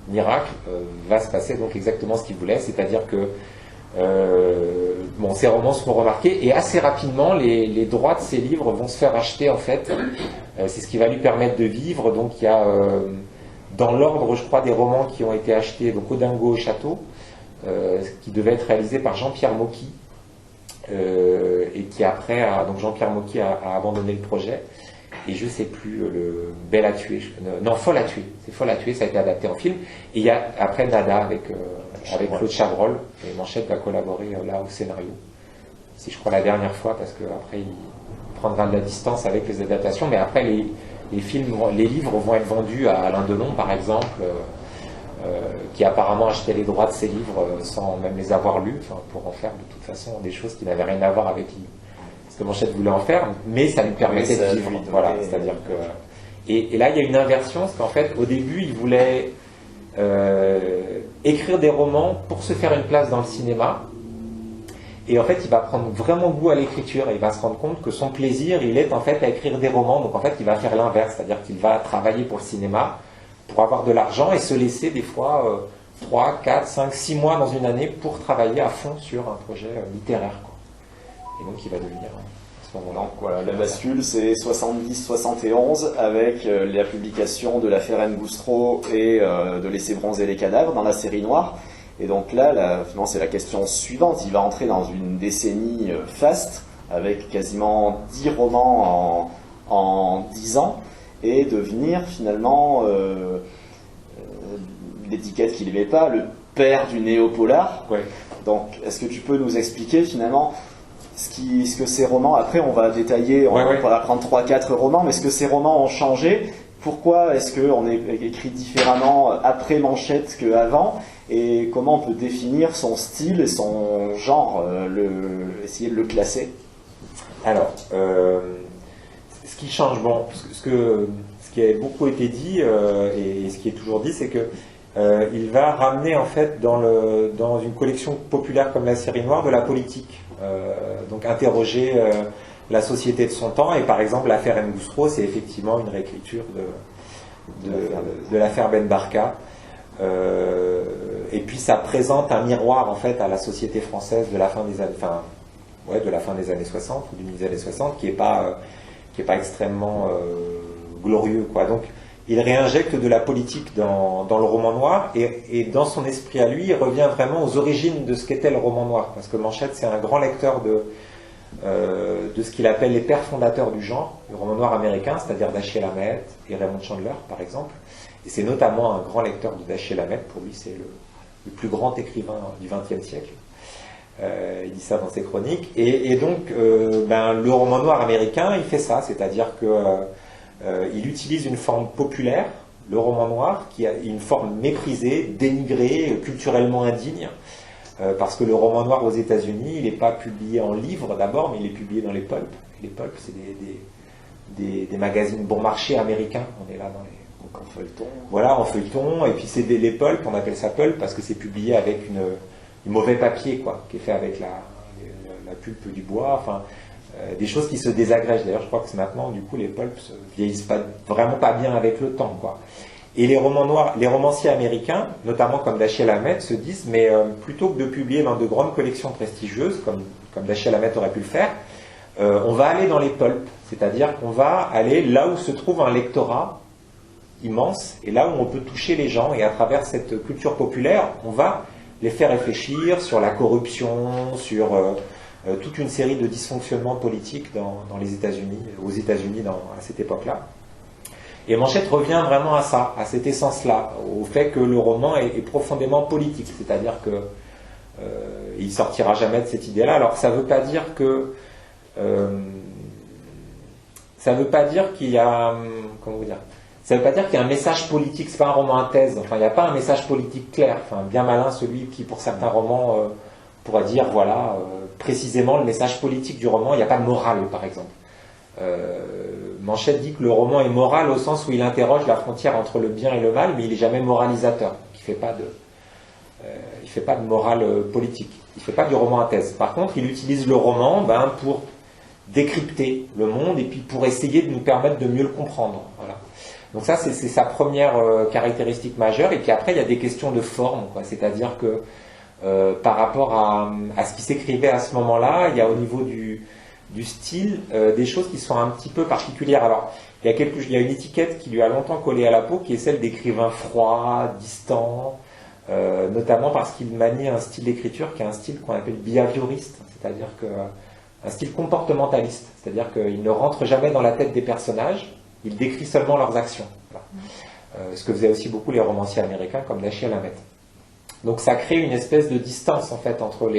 miracle, va se passer donc exactement ce qu'il voulait, c'est-à-dire que ces romans seront remarqués et assez rapidement les droits de ces livres vont se faire acheter en fait. C'est ce qui va lui permettre de vivre. Donc il y a dans l'ordre, je crois, des romans qui ont été achetés, donc Odingo au château, qui devait être réalisé par Jean-Pierre Mocky. Et qui après donc Jean-Pierre Mocky a abandonné le projet, et je sais plus, le Belle à tuer, Folle à tuer, c'est Folle à tuer, ça a été adapté en film, et il y a après Nada avec Claude Chabrol, et Manchette va collaborer là au scénario, c'est je crois la dernière fois, parce que après il prendra de la distance avec les adaptations, mais après les films, les livres vont être vendus à Alain Delon par exemple, qui apparemment achetait les droits de ces livres sans même les avoir lus, pour en faire de toute façon des choses qui n'avaient rien à voir avec ce que Manchette voulait en faire, mais ça lui permettait de vivre. Voilà, c'est-à-dire que et là il y a une inversion, parce qu'en fait au début il voulait écrire des romans pour se faire une place dans le cinéma, et en fait il va prendre vraiment goût à l'écriture et il va se rendre compte que son plaisir il est en fait à écrire des romans. Donc en fait il va faire l'inverse, c'est-à-dire qu'il va travailler pour le cinéma pour avoir de l'argent et se laisser des fois 3, 4, 5, 6 mois dans une année pour travailler à fond sur un projet littéraire, quoi. Et donc il va devenir à ce moment-là. Donc voilà, la bascule c'est 70-71 avec la publication de l'affaire Ngoustro et de Laisser bronzer les cadavres dans la série noire. Et donc là, finalement, c'est la question suivante. Il va entrer dans une décennie faste avec quasiment 10 romans en 10 ans et devenir finalement l'étiquette qu'il n'aimait pas, le père du néo-polar. Ouais. Donc est-ce que tu peux nous expliquer finalement ce que ces romans, après on va détailler, on va prendre 3-4 romans, mais ce que ces romans ont changé, pourquoi est-ce qu'on est écrit différemment après Manchette qu'avant, et comment on peut définir son style et son genre, essayer de le classer. Alors, ce qui change, bon, ce qui a beaucoup été dit, et ce qui est toujours dit, c'est que il va ramener en fait dans une collection populaire comme la série noire de la politique. Donc interroger la société de son temps, et par exemple l'affaire Ngoustro, c'est effectivement une réécriture de l'affaire Ben Barka, et puis ça présente un miroir en fait à la société française de la fin des années 60 ou du milieu des années 60 qui est pas extrêmement glorieux, quoi. Donc il réinjecte de la politique dans le roman noir, et dans son esprit à lui, il revient vraiment aux origines de ce qu'était le roman noir, parce que Manchette, c'est un grand lecteur de ce qu'il appelle les pères fondateurs du genre, le roman noir américain, c'est-à-dire Dashiell Hammett et Raymond Chandler, par exemple. Et c'est notamment un grand lecteur de Dashiell Hammett, pour lui c'est le plus grand écrivain du XXe siècle. Il dit ça dans ses chroniques. Et donc, le roman noir américain, il fait ça, c'est-à-dire que il utilise une forme populaire, le roman noir, qui a une forme méprisée, dénigrée, culturellement indigne, parce que le roman noir aux États-Unis, il n'est pas publié en livre d'abord, mais il est publié dans les pulps. Et les pulps, c'est des magazines bon marché américains. On est là dans les... Donc en feuilleton. Voilà, en feuilleton. Et puis c'est les pulps, on appelle ça pulp parce que c'est publié avec une mauvais papier, quoi, qui est fait avec la pulpe du bois. Enfin. Des choses qui se désagrègent. D'ailleurs, je crois que maintenant, du coup, les pulps vieillissent vraiment pas bien avec le temps, quoi. Et les romans noirs, les romanciers américains, notamment comme Dashiell Hammett, se disent, mais plutôt que de publier dans de grandes collections prestigieuses, comme Dashiell Hammett aurait pu le faire, on va aller dans les pulps, c'est-à-dire qu'on va aller là où se trouve un lectorat immense, et là où on peut toucher les gens, et à travers cette culture populaire, on va les faire réfléchir sur la corruption, sur... toute une série de dysfonctionnements politiques dans les États-Unis, aux États-Unis à cette époque-là. Et Manchette revient vraiment à ça, à cette essence-là, au fait que le roman est profondément politique, c'est-à-dire que il sortira jamais de cette idée-là. Alors ça ne veut pas dire que ça veut pas dire qu'il y a ça veut pas dire qu'il y a un message politique. C'est pas un roman à thèse. Enfin, il n'y a pas un message politique clair. Enfin, bien malin celui qui, pour certains romans, pourrait dire voilà. Précisément le message politique du roman, il n'y a pas de morale, par exemple. Manchette dit que le roman est moral au sens où il interroge la frontière entre le bien et le mal, mais il n'est jamais moralisateur. Il ne fait pas de morale politique. Il ne fait pas du roman à thèse. Par contre, il utilise le roman pour décrypter le monde et puis pour essayer de nous permettre de mieux le comprendre. Voilà. Donc ça, c'est sa première caractéristique majeure. Et puis après, il y a des questions de forme, quoi. C'est-à-dire que par rapport à ce qui s'écrivait à ce moment-là, il y a au niveau du style des choses qui sont un petit peu particulières. Alors, il y a une étiquette qui lui a longtemps collé à la peau, qui est celle d'écrivain froid, distant, notamment parce qu'il manie un style d'écriture qui est un style qu'on appelle behavioriste, c'est-à-dire un style comportementaliste, c'est-à-dire qu'il ne rentre jamais dans la tête des personnages, il décrit seulement leurs actions. Voilà. Ce que faisaient aussi beaucoup les romanciers américains comme Dashiell Hammett. Donc ça crée une espèce de distance en fait entre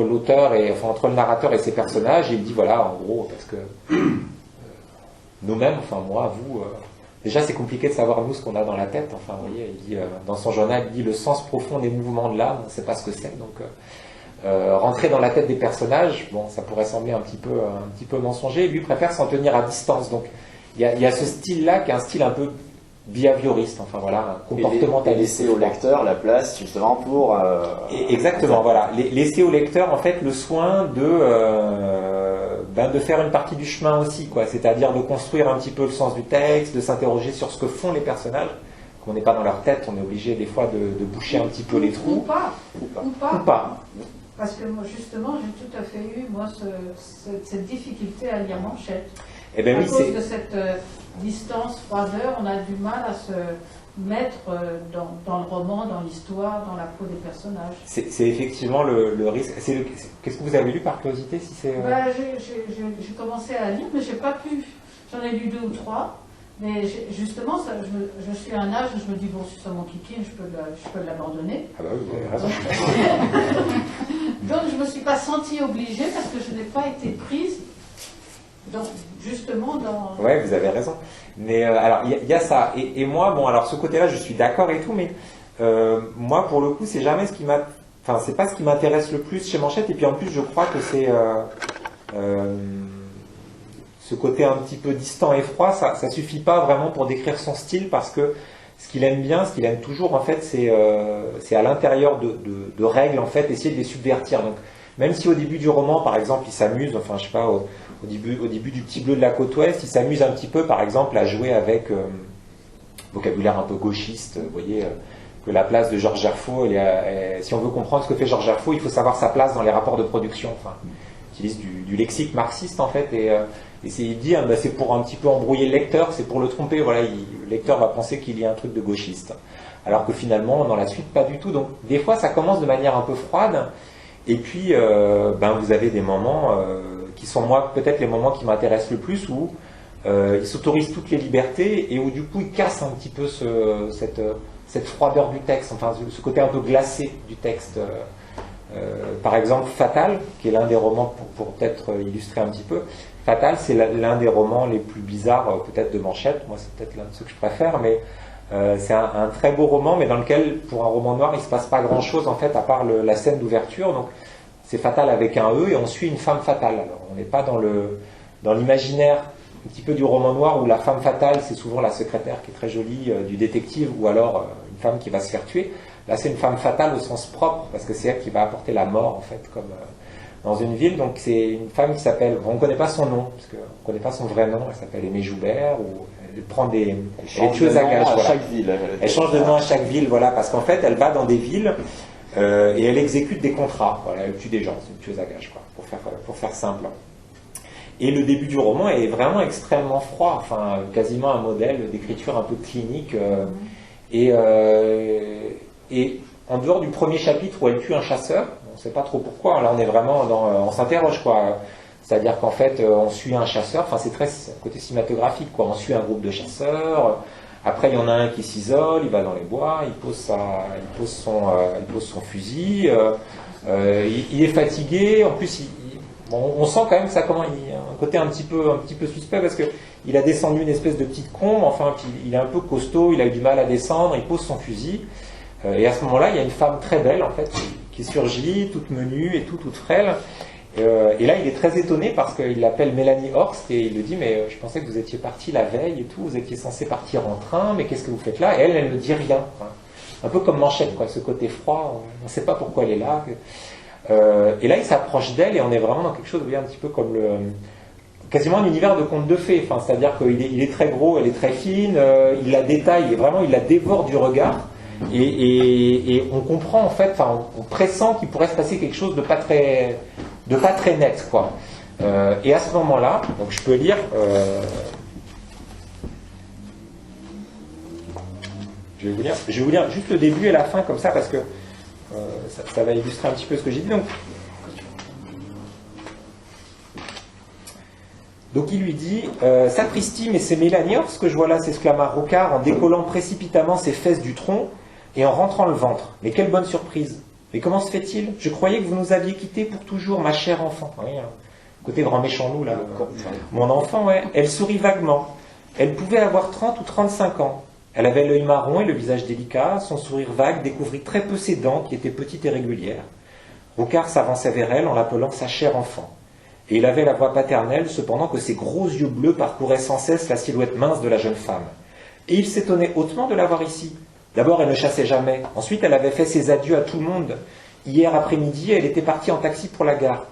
l'auteur entre le narrateur et ses personnages. Et il dit voilà, en gros, parce que nous-mêmes, enfin moi, vous, déjà c'est compliqué de savoir nous ce qu'on a dans la tête. Enfin, vous voyez, il dit dans son journal, il dit le sens profond des mouvements de l'âme, on ne sait pas ce que c'est. Donc rentrer dans la tête des personnages, bon, ça pourrait sembler un petit peu mensonger. Lui préfère s'en tenir à distance. Donc il y a ce style-là qui est un style un peu behavioriste, enfin voilà, un comportementaliste. Et laisser au lecteur la place justement pour... Exactement, voilà. Laisser au lecteur en fait le soin de faire une partie du chemin aussi, quoi. C'est-à-dire de construire un petit peu le sens du texte, de s'interroger sur ce que font les personnages. Comme on n'est pas dans leur tête, on est obligé des fois de boucher un petit peu les trous. Ou pas. Parce que moi, justement, j'ai tout à fait eu, moi, cette difficulté à lire Manchette. Eh ben à oui, cause de cette distance, froideur, on a du mal à se mettre dans le roman, dans l'histoire, dans la peau des personnages. c'est effectivement le risque. Qu'est-ce que vous avez lu par curiosité si c'est J'ai commencé à lire, mais j'ai pas pu. J'en ai lu 2 ou 3. Mais justement, je suis à un âge où je me dis, bon, si c'est mon kiki, je peux l'abandonner. Ah bah oui, vous avez raison. Donc je ne me suis pas sentie obligée parce que je n'ai pas été prise justement dans... Ouais, vous avez raison. Mais alors, il y a ça. Et moi, bon, alors ce côté-là, je suis d'accord et tout, mais moi, pour le coup, c'est jamais ce qui m'a... Enfin, c'est pas ce qui m'intéresse le plus chez Manchette. Et puis en plus, je crois que c'est... ce côté un petit peu distant et froid, ça suffit pas vraiment pour décrire son style, parce que ce qu'il aime bien, ce qu'il aime toujours, en fait, c'est à l'intérieur de règles, en fait, essayer de les subvertir. Donc, même si au début du roman, par exemple, il s'amuse, enfin, je sais pas, au début du Petit Bleu de la côte ouest, il s'amuse un petit peu, par exemple, à jouer avec vocabulaire un peu gauchiste, vous voyez, que la place de Georges Gerfaut, si on veut comprendre ce que fait Georges Gerfaut, il faut savoir sa place dans les rapports de production. Enfin, il utilise du lexique marxiste, en fait, et il dit, hein, c'est pour un petit peu embrouiller le lecteur, c'est pour le tromper, voilà, le lecteur va penser qu'il y a un truc de gauchiste. Alors que finalement, dans la suite, pas du tout. Donc, des fois, ça commence de manière un peu froide, et puis, vous avez des moments qui sont, moi, peut-être les moments qui m'intéressent le plus, où il s'autorise toutes les libertés, et où, du coup, il casse un petit peu cette froideur du texte, enfin, ce côté un peu glacé du texte. Par exemple, Fatal, qui est l'un des romans, pour peut-être illustrer un petit peu, Fatal, c'est l'un des romans les plus bizarres, peut-être de Manchette. Moi, c'est peut-être l'un de ceux que je préfère, mais c'est un très beau roman, mais dans lequel, pour un roman noir, il ne se passe pas grand-chose, en fait, à part la scène d'ouverture. Donc, c'est Fatal avec un E, et on suit une femme fatale. Alors, on n'est pas dans l'imaginaire un petit peu du roman noir, où la femme fatale, c'est souvent la secrétaire qui est très jolie, du détective, ou alors une femme qui va se faire tuer. Là, c'est une femme fatale au sens propre, parce que c'est elle qui va apporter la mort, en fait, comme dans une ville. Donc, c'est une femme qui s'appelle... On ne connaît pas son nom, parce qu'on ne connaît pas son vrai nom. Elle s'appelle Aimée Joubert, ou elle prend des... Elle est tueuse à gages, voilà. Chaque ville. Elle change de nom à chaque ville, voilà, parce qu'en fait, elle va dans des villes et elle exécute des contrats. Voilà, elle tue des gens, c'est une tueuse à gages, quoi, pour faire simple. Et le début du roman est vraiment extrêmement froid, enfin, quasiment un modèle d'écriture un peu clinique. Et en dehors du premier chapitre où elle tue un chasseur, on ne sait pas trop pourquoi, là on est vraiment on s'interroge, quoi. C'est-à-dire qu'en fait on suit un chasseur, enfin c'est très côté cinématographique, quoi. On suit un groupe de chasseurs, après il y en a un qui s'isole, il va dans les bois, il pose son fusil, il est fatigué, en plus on sent quand même que ça commence, il y a un côté un petit peu suspect, parce que il a descendu une espèce de petite combe, enfin puis il est un peu costaud, il a eu du mal à descendre, il pose son fusil. Et à ce moment-là, il y a une femme très belle, en fait, qui surgit, toute menue et toute frêle. Et là, il est très étonné parce qu'il l'appelle Mélanie Horst et il lui dit, mais je pensais que vous étiez parti la veille et tout, vous étiez censé partir en train, mais qu'est-ce que vous faites là? Et elle ne dit rien. Enfin, un peu comme Manchette, quoi, ce côté froid, on ne sait pas pourquoi elle est là. Et là, il s'approche d'elle et on est vraiment dans quelque chose, vous voyez, un petit peu comme quasiment un univers de contes de fées. Enfin, c'est-à-dire qu'il est très gros, elle est très fine, il la détaille et vraiment il la dévore du regard. Et on comprend, en fait, enfin, on pressent qu'il pourrait se passer quelque chose de pas très net, quoi. Et à ce moment-là, donc je peux lire. Je vais vous lire juste le début et la fin comme ça, parce que ça va illustrer un petit peu ce que j'ai dit. Donc il lui dit « Sapristi, mais c'est Mélanie Horst que je vois là », s'exclama Rocard en décollant précipitamment ses fesses du tronc et en rentrant le ventre. « Mais quelle bonne surprise! Mais comment se fait-il? Je croyais que vous nous aviez quittés pour toujours, ma chère enfant. » Oui, hein. Côté grand méchant loup, là. Mon enfant, ouais. Elle sourit vaguement. Elle pouvait avoir 30 ou 35 ans. Elle avait l'œil marron et le visage délicat. Son sourire vague découvrit très peu ses dents, qui étaient petites et régulières. Rocard s'avançait vers elle en l'appelant sa chère enfant. Et il avait la voix paternelle, cependant que ses gros yeux bleus parcouraient sans cesse la silhouette mince de la jeune femme. Et il s'étonnait hautement de la voir ici. D'abord, elle ne chassait jamais. Ensuite, elle avait fait ses adieux à tout le monde. Hier après-midi, elle était partie en taxi pour la gare.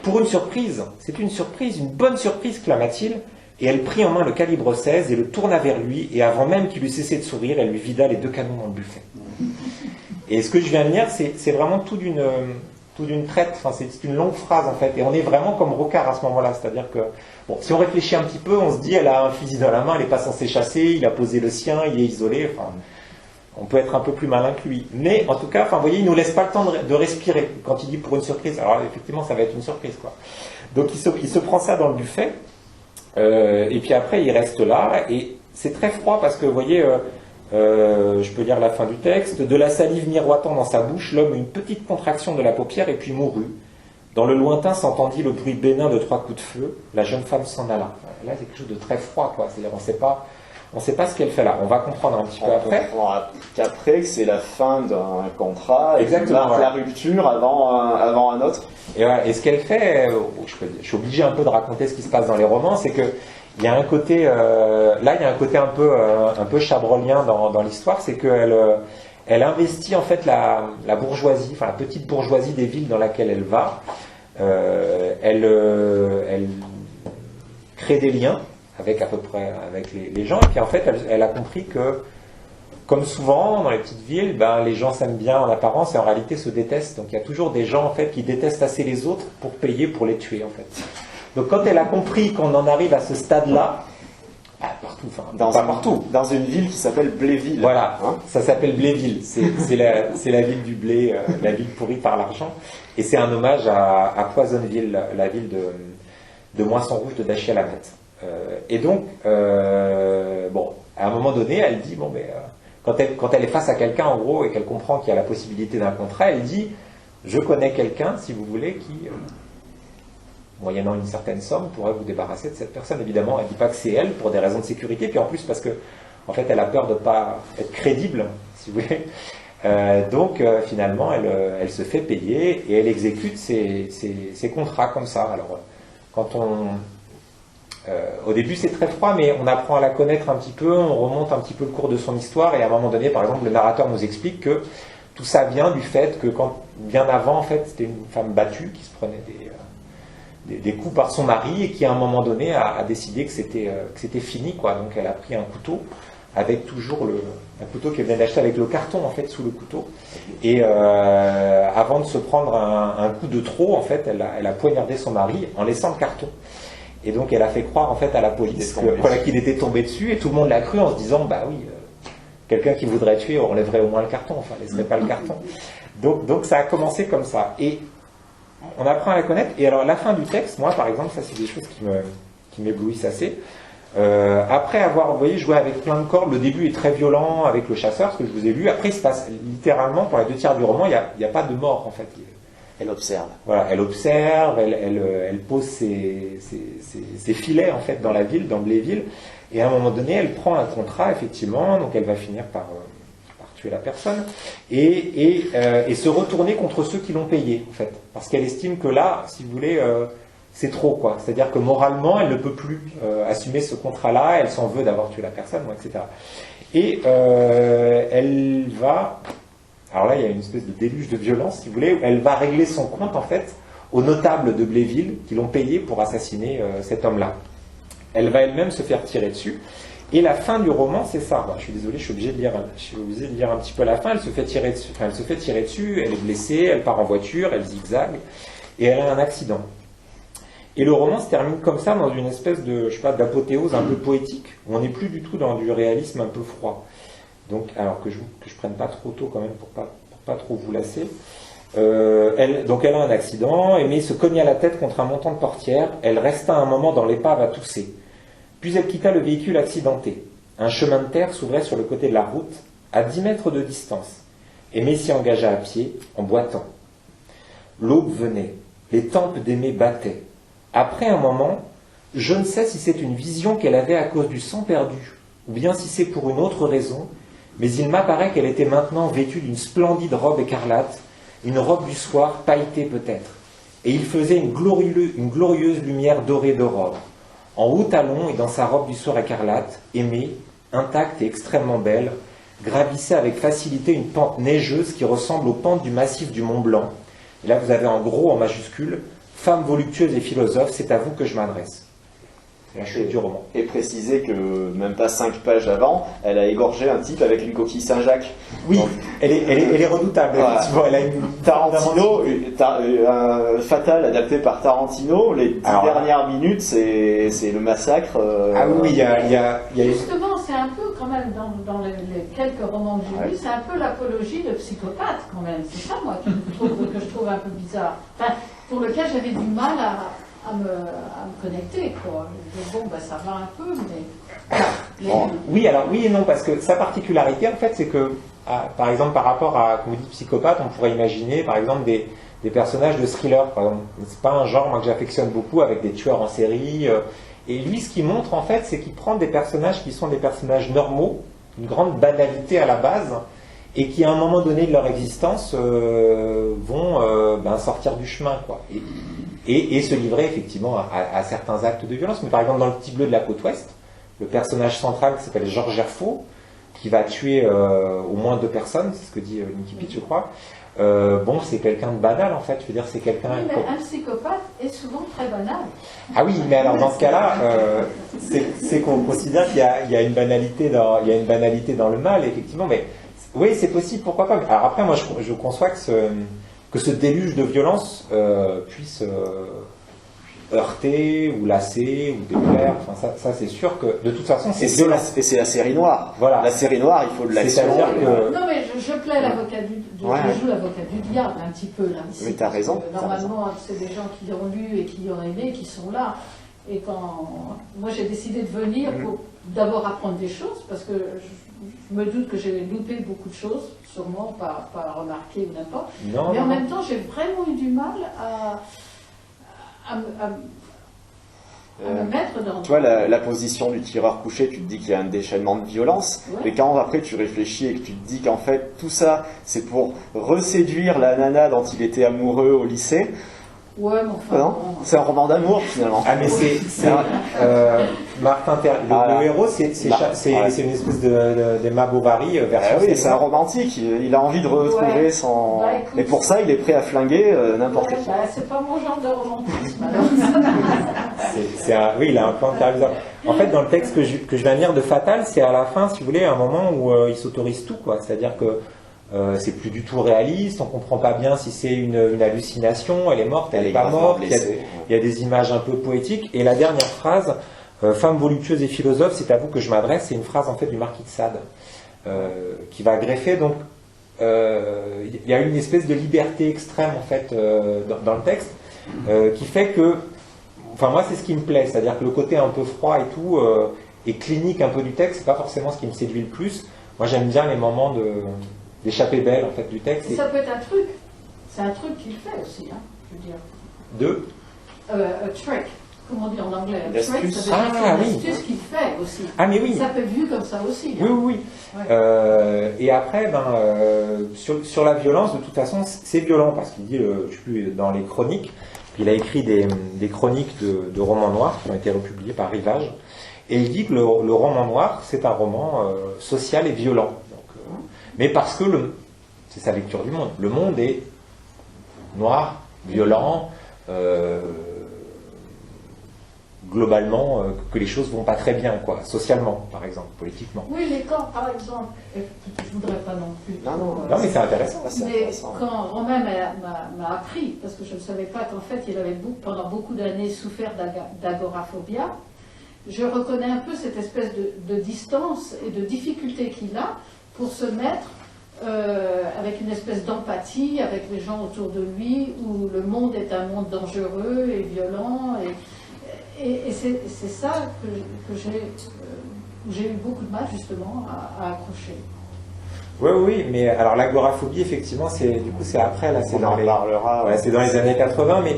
Pour une surprise, c'est une surprise, une bonne surprise, clama-t-il, et elle prit en main le calibre 16 et le tourna vers lui, et avant même qu'il eût cessé de sourire, elle lui vida les 2 canons dans le buffet. Et ce que je viens de lire, c'est vraiment tout tout d'une traite, enfin, c'est une longue phrase en fait, et on est vraiment comme Rocard à ce moment-là, c'est-à-dire que, bon, si on réfléchit un petit peu, on se dit, elle a un fusil dans la main, elle n'est pas censée chasser, il a posé le sien, il est isolé, enfin, on peut être un peu plus malin que lui. Mais en tout cas, enfin, vous voyez, il ne nous laisse pas le temps de respirer. Quand il dit pour une surprise, alors effectivement, ça va être une surprise, quoi. Donc il se prend ça dans le buffet, et puis après, il reste là, et c'est très froid parce que, vous voyez, je peux lire la fin du texte, de la salive miroitant dans sa bouche, l'homme eut une petite contraction de la paupière et puis mourut. Dans le lointain s'entendit le bruit bénin de 3 coups de feu, la jeune femme s'en alla. Là, c'est quelque chose de très froid, quoi. C'est-à-dire, on ne sait pas ce qu'elle fait là. On va comprendre un petit peu après. On comprend qu'après, que c'est la fin d'un contrat, et exactement, voilà. La rupture avant un autre. Et, voilà. Et ce qu'elle fait, je suis obligé un peu de raconter ce qui se passe dans les romans, c'est que il y a un côté, là, il y a un côté un peu chabrolien dans l'histoire, c'est qu'elle elle investit en fait la bourgeoisie, enfin la petite bourgeoisie des villes dans laquelle elle va. Elle crée des liens avec à peu près avec les gens, et puis en fait, elle a compris que, comme souvent dans les petites villes, ben, les gens s'aiment bien en apparence et en réalité se détestent. Donc il y a toujours des gens en fait qui détestent assez les autres pour payer pour les tuer en fait. Donc quand elle a compris qu'on en arrive à ce stade-là, partout, enfin pas partout, dans une ville qui s'appelle Bléville. Voilà, hein, ça s'appelle Bléville. C'est la ville du blé, la ville pourrie par l'argent, et c'est un hommage à Poissonneville, la ville de Moisson-Rouge de Dachier-Lamette. Et donc, bon, à un moment donné, elle dit bon, mais quand elle est face à quelqu'un en gros et qu'elle comprend qu'il y a la possibilité d'un contrat, elle dit je connais quelqu'un, si vous voulez, qui moyennant une certaine somme, pourrait vous débarrasser de cette personne. Évidemment, elle ne dit pas que c'est elle, pour des raisons de sécurité, puis en plus parce que, en fait, elle a peur de ne pas être crédible, si vous voulez. Donc, finalement, elle se fait payer et elle exécute ses contrats comme ça. Alors, quand au début, c'est très froid, mais on apprend à la connaître un petit peu, on remonte un petit peu le cours de son histoire, et à un moment donné, par exemple, le narrateur nous explique que tout ça vient du fait que, bien avant, en fait, c'était une femme battue qui se prenait des coups par son mari et qui à un moment donné a décidé que c'était fini, quoi. Donc elle a pris un couteau avec toujours un couteau qu'elle venait d'acheter avec le carton en fait sous le couteau, et avant de se prendre un coup de trop en fait elle a poignardé son mari en laissant le carton, et donc elle a fait croire en fait à la police qu'il était tombé dessus, et tout le monde l'a cru en se disant bah oui, quelqu'un qui voudrait tuer enlèverait au moins le carton, enfin laisserait pas le carton. Donc ça a commencé comme ça, et on apprend à la connaître. Et alors la fin du texte, moi par exemple, ça c'est des choses qui m'éblouissent assez. Après avoir, vous voyez, joué avec plein de cordes, le début est très violent avec le chasseur, ce que je vous ai lu. Après il se passe littéralement, pour les 2 tiers du roman, il n'y a pas de mort en fait. Elle observe. Voilà, elle observe, elle pose ses filets en fait dans la ville, dans Bléville, et à un moment donné elle prend un contrat effectivement, donc elle va finir par tuer la personne, et se retourner contre ceux qui l'ont payé, en fait. Parce qu'elle estime que là, si vous voulez, c'est trop, quoi. C'est-à-dire que moralement, elle ne peut plus assumer ce contrat-là, elle s'en veut d'avoir tué la personne, etc. Et elle va... Alors là, il y a une espèce de déluge de violence, si vous voulez, où elle va régler son compte, en fait, aux notables de Bléville qui l'ont payé pour assassiner cet homme-là. Elle va elle-même se faire tirer dessus. Et la fin du roman, c'est ça. Je suis désolé, je suis obligé de lire un petit peu la fin. Elle se fait tirer dessus, elle est blessée, elle part en voiture, elle zigzague, et elle a un accident. Et le roman se termine comme ça, dans une espèce de, je sais pas, d'apothéose un peu poétique, où on n'est plus du tout dans du réalisme un peu froid. Donc, alors que je prenne pas trop tôt quand même pour pas trop vous lasser. Donc elle a un accident, Aimée se cogna la tête contre un montant de portière, elle resta un moment dans l'épave à tousser. Puis elle quitta le véhicule accidenté. Un chemin de terre s'ouvrait sur le côté de la route, à 10 mètres de distance. Aimée s'y engagea à pied, en boitant. L'aube venait, les tempes d'Aimée battaient. Après un moment, je ne sais si c'est une vision qu'elle avait à cause du sang perdu, ou bien si c'est pour une autre raison, mais il m'apparaît qu'elle était maintenant vêtue d'une splendide robe écarlate, une robe du soir pailletée peut-être, et il faisait une glorieuse lumière dorée d'aurore. En haut talon et dans sa robe du soir écarlate, Aimée, intacte et extrêmement belle, gravissait avec facilité une pente neigeuse qui ressemble aux pentes du massif du Mont Blanc. Et là, vous avez en gros, en majuscule, « Femme voluptueuse et philosophe, c'est à vous que je m'adresse. » la chute du roman. Et préciser que même pas 5 pages avant, elle a égorgé un type avec une coquille Saint-Jacques. Oui, elle est redoutable. Voilà. Effectivement, elle a une Tarantino, Fatal adapté par Tarantino, les 10 dernières minutes, c'est le massacre. Ah oui, il y a Justement, c'est un peu quand même, dans les quelques romans que j'ai lus, c'est un peu l'apologie de psychopathe quand même. C'est ça, moi, que je trouve un peu bizarre. Enfin, pour lequel j'avais du mal à me connecter, quoi. Je dis, bon, ben, ça va un peu, mais... Oui, alors oui et non, parce que sa particularité, en fait, c'est que, par exemple, par rapport à, comme vous dites, psychopathe, on pourrait imaginer, par exemple, des personnages de thriller, par exemple. C'est pas un genre, moi, que j'affectionne beaucoup, avec des tueurs en série. Et lui, ce qu'il montre, en fait, c'est qu'il prend des personnages qui sont des personnages normaux, une grande banalité à la base, et qui, à un moment donné de leur existence, vont sortir du chemin, quoi. Et se livrer, effectivement, à certains actes de violence. Mais par exemple, dans Le Petit Bleu de la Côte Ouest, le personnage central qui s'appelle Georges Gerfaut, qui va tuer au moins 2 personnes, c'est ce que dit Nicky Pitt, je crois. C'est quelqu'un de banal, en fait. Je veux dire, c'est quelqu'un... Oui, mais un psychopathe est souvent très banal. Ah oui, mais alors dans ce cas-là, c'est qu'on considère qu'il y a une banalité dans le mal, effectivement. Mais oui, c'est possible, pourquoi pas. Alors après, moi, je conçois que ce déluge de violence puisse heurter ou lasser ou déplaire. Enfin, ça c'est sûr que de toute façon c'est violent. Et c'est la série noire. Voilà. La série noire, il faut de l'action. C'est-à-dire que... Non, mais je plais l'avocat je joue l'avocat du diable un petit peu là. Ici, mais t'as raison. Normalement, c'est des gens qui ont lu et qui ont aimé, qui sont là. Et quand moi j'ai décidé de venir pour d'abord apprendre des choses, parce que je me doute que j'ai loupé beaucoup de choses, sûrement pas remarqué ou n'importe. Mais en même temps, j'ai vraiment eu du mal à me mettre dans... Toi, la position du tireur couché, tu te dis qu'il y a un déchaînement de violence, mais quand après tu réfléchis et que tu te dis qu'en fait tout ça, c'est pour reséduire la nana dont il était amoureux au lycée. Ouais, mais enfin... Non, c'est un roman d'amour finalement. Ah mais c'est Martin le héros, c'est une espèce d'Emma Bovary version. Oui, c'est un romantique. Il a envie de retrouver son. Bah, écoute, et pour ça, il est prêt à flinguer n'importe qui. C'est pas mon genre de romantisme. Alors. Oui, il a un plan caractérisant. En fait, dans le texte que je viens de lire de Fatal, c'est à la fin, si vous voulez, un moment où il s'autorise tout, quoi. C'est-à-dire que c'est plus du tout réaliste, on comprend pas bien si c'est une hallucination, elle est morte, elle est pas morte, il y a des images un peu poétiques. Et la dernière phrase, femme voluptueuse et philosophe, c'est à vous que je m'adresse, c'est une phrase en fait du marquis de Sade, qui va greffer, donc il y a une espèce de liberté extrême en fait dans le texte, qui fait que, enfin moi c'est ce qui me plaît, c'est-à-dire que le côté un peu froid et tout, et clinique un peu du texte, c'est pas forcément ce qui me séduit le plus. Moi j'aime bien les moments d'échappée belle en fait du texte. Et ça peut être un truc. C'est un truc qu'il fait aussi, hein, je veux dire. A trick. Comment on dit en anglais? Un trick, ça veut dire c'est une astuce qu'il fait aussi. Ah mais oui. Ça peut être vu comme ça aussi. Hein. Oui. Ouais. Et après, sur la violence, de toute façon, c'est violent parce qu'il dit, je sais plus, dans les chroniques, il a écrit des chroniques de romans noirs qui ont été republiés par Rivage, et il dit que le roman noir, c'est un roman social et violent. Mais parce que c'est sa lecture du monde. Le monde est noir, violent, globalement, que les choses vont pas très bien, quoi, socialement, par exemple, politiquement. Oui, mais quand, par exemple, je voudrais pas non plus... Non, mais c'est intéressant. Mais quand Romain m'a appris, parce que je ne savais pas qu'en fait, il avait pendant beaucoup d'années souffert d'agoraphobia, je reconnais un peu cette espèce de distance et de difficulté qu'il a pour se mettre avec une espèce d'empathie avec les gens autour de lui, où le monde est un monde dangereux et violent, et c'est ça que j'ai eu beaucoup de mal justement à accrocher. Oui, mais alors l'agoraphobie, effectivement, c'est après, là, c'est dans les années 80, mais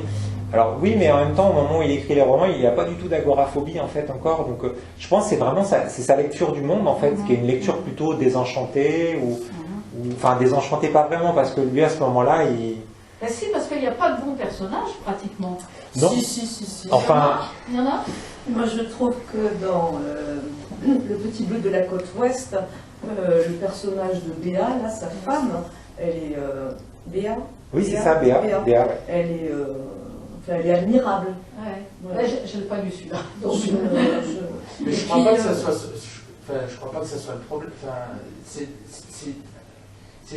alors oui, mais en même temps, au moment où il écrit les romans, il n'y a pas du tout d'agoraphobie en fait encore, donc je pense que c'est vraiment sa lecture du monde en fait, qui est une lecture plutôt désenchantée, enfin désenchantée pas vraiment, parce que lui à ce moment-là, Ben si, parce qu'il n'y a pas de bons personnages pratiquement. Non. Si. Enfin, il y en a. Moi je trouve que dans Le Petit Bleu de la Côte Ouest, le personnage de Béa, là, sa femme, elle est... Béa. Oui, c'est ça, Béa. Elle est admirable. Ouais. Ouais, je l'ai pas lu celui-là. Donc, Mais je crois pas que ça soit. Enfin, je crois pas que ça soit le problème. Enfin, c'est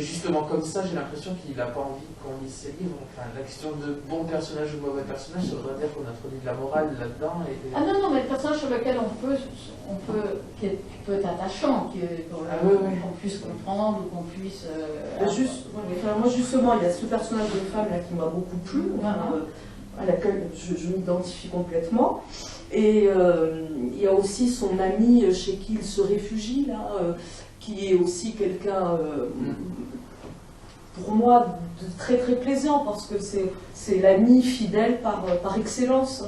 justement comme ça, j'ai l'impression qu'il n'a pas envie qu'on lise ses livres. Enfin, la question de bon personnage ou mauvais personnage, ça voudrait dire qu'on introduit de la morale là-dedans. Ah non, non, mais le personnage sur lequel qui peut être attachant, qu'on puisse comprendre, ou qu'on puisse... moi justement, il y a ce personnage de femme là qui m'a beaucoup plu, à laquelle je m'identifie complètement. Et il y a aussi son ami chez qui il se réfugie, là, qui est aussi quelqu'un, pour moi, de très très plaisant, parce que c'est l'ami fidèle par excellence.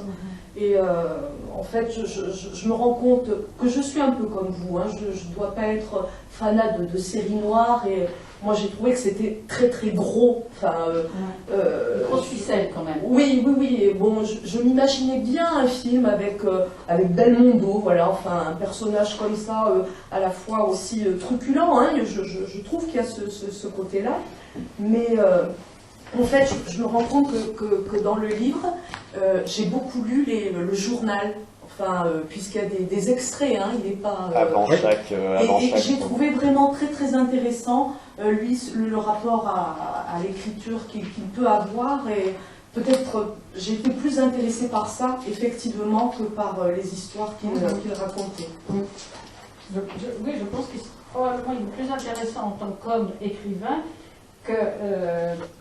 Et en fait, je me rends compte que je suis un peu comme vous, hein. Je ne dois pas être fanat de séries noires, et moi j'ai trouvé que c'était très très gros. Enfin, grosse ficelle quand même. Oui, oui, oui. Et bon, je m'imaginais bien un film avec Belmondo, voilà, enfin un personnage comme ça, à la fois aussi truculent, hein. Je trouve qu'il y a ce côté-là. Mais en fait, je me rends compte que dans le livre, j'ai beaucoup lu le journal, enfin, puisqu'il y a des extraits, hein, il n'est pas... Avant chaque... et j'ai trouvé vraiment très très intéressant, lui, le rapport à l'écriture qu'il peut avoir, et peut-être j'ai été plus intéressée par ça, effectivement, que par les histoires qu'il racontait. Oui, je pense qu'il probablement il est plus intéressant en tant qu'homme écrivain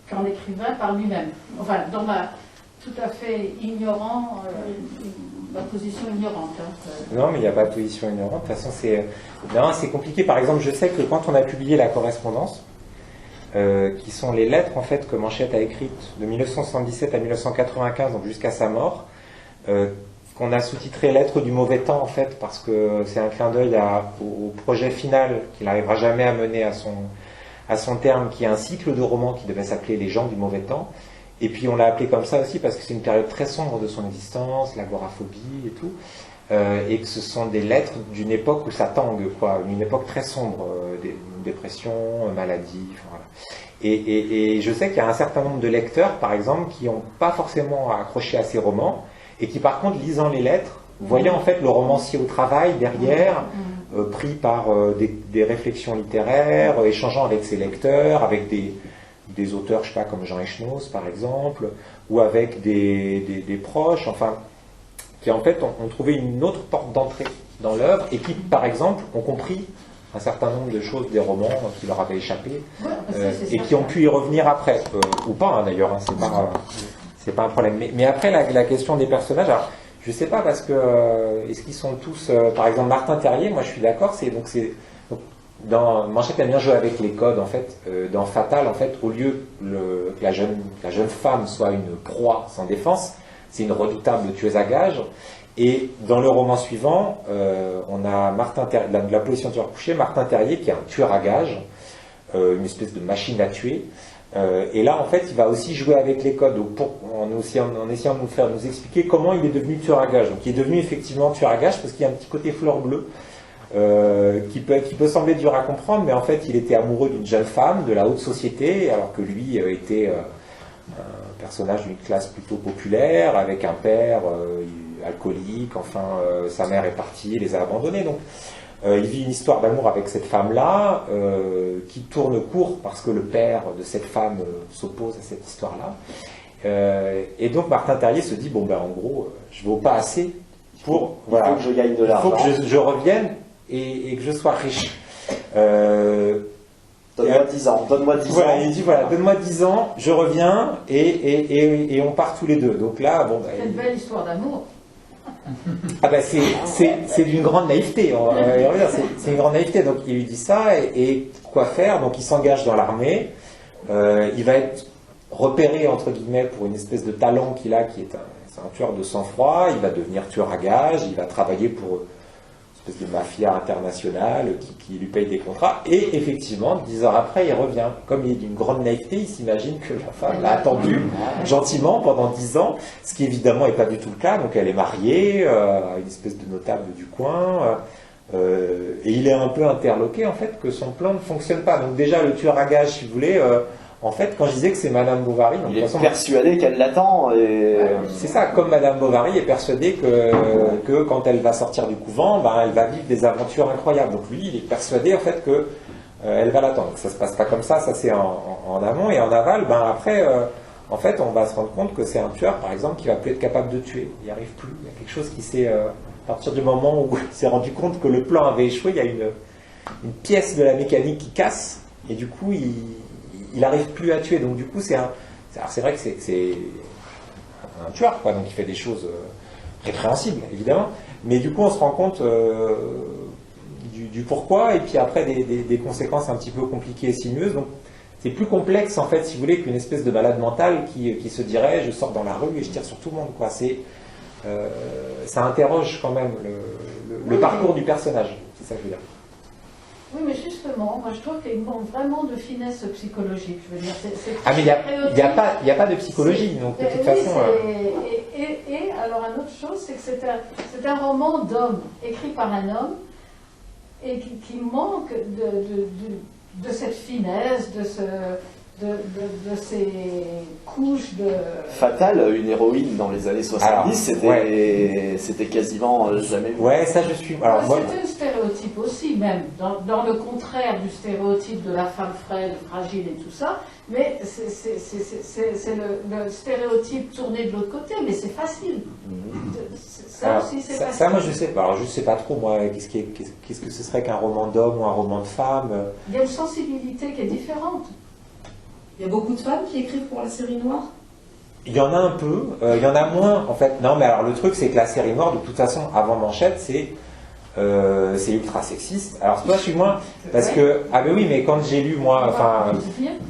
qu'en écrivain par lui-même. Enfin, dans ma tout à fait ignorant, ma position ignorante. Hein. Non, mais il n'y a pas de position ignorante. De toute façon, c'est compliqué. Par exemple, je sais que quand on a publié la correspondance, qui sont les lettres en fait que Manchette a écrites de 1977 à 1995, donc jusqu'à sa mort, qu'on a sous-titré Lettres du mauvais temps en fait, parce que c'est un clin d'œil au projet final qu'il n'arrivera jamais à mener à son terme, qui est un cycle de romans qui devait s'appeler Les gens du mauvais temps. Et puis on l'a appelé comme ça aussi parce que c'est une période très sombre de son existence, l'agoraphobie et tout, et que ce sont des lettres d'une époque où ça tangue, quoi, une époque très sombre, dépression, maladie, enfin, voilà. Et je sais qu'il y a un certain nombre de lecteurs, par exemple, qui n'ont pas forcément accroché à ces romans, et qui par contre, lisant les lettres, voyaient en fait le romancier au travail derrière, pris par des réflexions littéraires, échangeant avec ses lecteurs, avec des auteurs, je sais pas, comme Jean Echenoz par exemple, ou avec des proches, enfin, qui en fait ont trouvé une autre porte d'entrée dans l'œuvre, et qui, par exemple, ont compris un certain nombre de choses des romans qui leur avaient échappé, et qui ont pu y revenir après, ou pas hein, d'ailleurs, hein, c'est pas un problème. Mais après, la question des personnages, alors, je sais pas, parce que, est-ce qu'ils sont tous, par exemple, Martin Terrier, moi je suis d'accord, dans Manchette aime bien jouer avec les codes en fait. Dans Fatal en fait, au lieu que la jeune femme soit une proie sans défense, c'est une redoutable tueuse à gages. Et dans le roman suivant, on a de la position tueur couché, Martin Terrier qui est un tueur à gages, une espèce de machine à tuer. Et là en fait, il va aussi jouer avec les codes en essayant de nous expliquer comment il est devenu tueur à gages. Donc il est devenu effectivement tueur à gages parce qu'il y a un petit côté fleur bleue. Qui peut sembler dur à comprendre, mais en fait il était amoureux d'une jeune femme de la haute société, alors que lui était un personnage d'une classe plutôt populaire, avec un père alcoolique, enfin sa mère est partie, il les a abandonnés, donc il vit une histoire d'amour avec cette femme-là, qui tourne court parce que le père de cette femme s'oppose à cette histoire-là, et donc Martin Terrier se dit, bon ben en gros, je vaux pas assez pour... Voilà, il faut que je gagne de l'argent. Il faut que je revienne et que je sois riche. Donne-moi 10 ans, donne-moi 10 voilà, ans. il dit voilà, donne-moi 10 ans, je reviens et on part tous les deux. Donc là, bon, C'est une belle histoire d'amour. Ah ben c'est d'une grande naïveté. C'est une grande naïveté. Donc il lui dit ça et quoi faire? Donc il s'engage dans l'armée. Il va être repéré entre guillemets pour une espèce de talent qu'il a, qui est un tueur de sang-froid. Il va devenir tueur à gages. Il va travailler pour une espèce de mafia internationale qui lui paye des contrats. Et effectivement, 10 ans après, il revient. Comme il est d'une grande naïveté, il s'imagine que la femme l'a attendu gentiment pendant 10 ans, ce qui évidemment n'est pas du tout le cas. Donc elle est mariée à une espèce de notable du coin. Et il est un peu interloqué en fait que son plan ne fonctionne pas. Donc déjà, le tueur à gages, si vous voulez, En fait, quand je disais que c'est Madame Bovary, donc, Il de toute est façon, persuadé qu'elle l'attend et... c'est ça, comme Madame Bovary est persuadée que quand elle va sortir du couvent, ben, elle va vivre des aventures incroyables. Donc lui, il est persuadé en fait que elle va l'attendre. Ça se passe pas comme ça c'est en amont et en aval. Ben après, en fait, on va se rendre compte que c'est un tueur, par exemple, qui va plus être capable de tuer. Il n'y arrive plus. Il y a quelque chose qui s'est, à partir du moment où il s'est rendu compte que le plan avait échoué, il y a une pièce de la mécanique qui casse et du coup, il n'arrive plus à tuer. Donc du coup, alors c'est vrai que c'est un tueur, quoi, donc il fait des choses répréhensibles, évidemment, mais du coup on se rend compte du pourquoi, et puis après des conséquences un petit peu compliquées et sinueuses, donc c'est plus complexe en fait, si vous voulez, qu'une espèce de malade mental qui se dirait je sors dans la rue et je tire sur tout le monde, quoi. Ça interroge quand même le parcours du personnage, c'est ça que je veux dire. Oui, mais justement, moi je trouve qu'il manque vraiment de finesse psychologique. Je veux dire, Ah, mais il n'y a pas de psychologie, donc de toute façon. Et alors, une autre chose, c'est que c'est un roman d'homme, écrit par un homme, et qui manque de cette finesse, de ces couches de... Fatal, une héroïne dans les années 70, c'était quasiment jamais vu. Ouais, ça je suis... Alors, c'était un stéréotype aussi, même, dans le contraire du stéréotype de la femme frêle, fragile et tout ça, mais c'est le stéréotype tourné de l'autre côté, mais c'est facile. Ça aussi, c'est facile. Ça, moi, je sais pas. Alors, je sais pas trop, moi, qu'est-ce que ce serait qu'un roman d'homme ou un roman de femme. Il y a une sensibilité qui est différente. Il y a beaucoup de femmes qui écrivent pour la série noire. Il y en a un peu, il y en a moins, en fait. Non, mais alors, le truc, c'est que la série noire, de toute façon, avant Manchette, c'est ultra sexiste. Alors, toi, je suis moins, parce que... Ah, mais oui, mais quand j'ai lu, moi, enfin...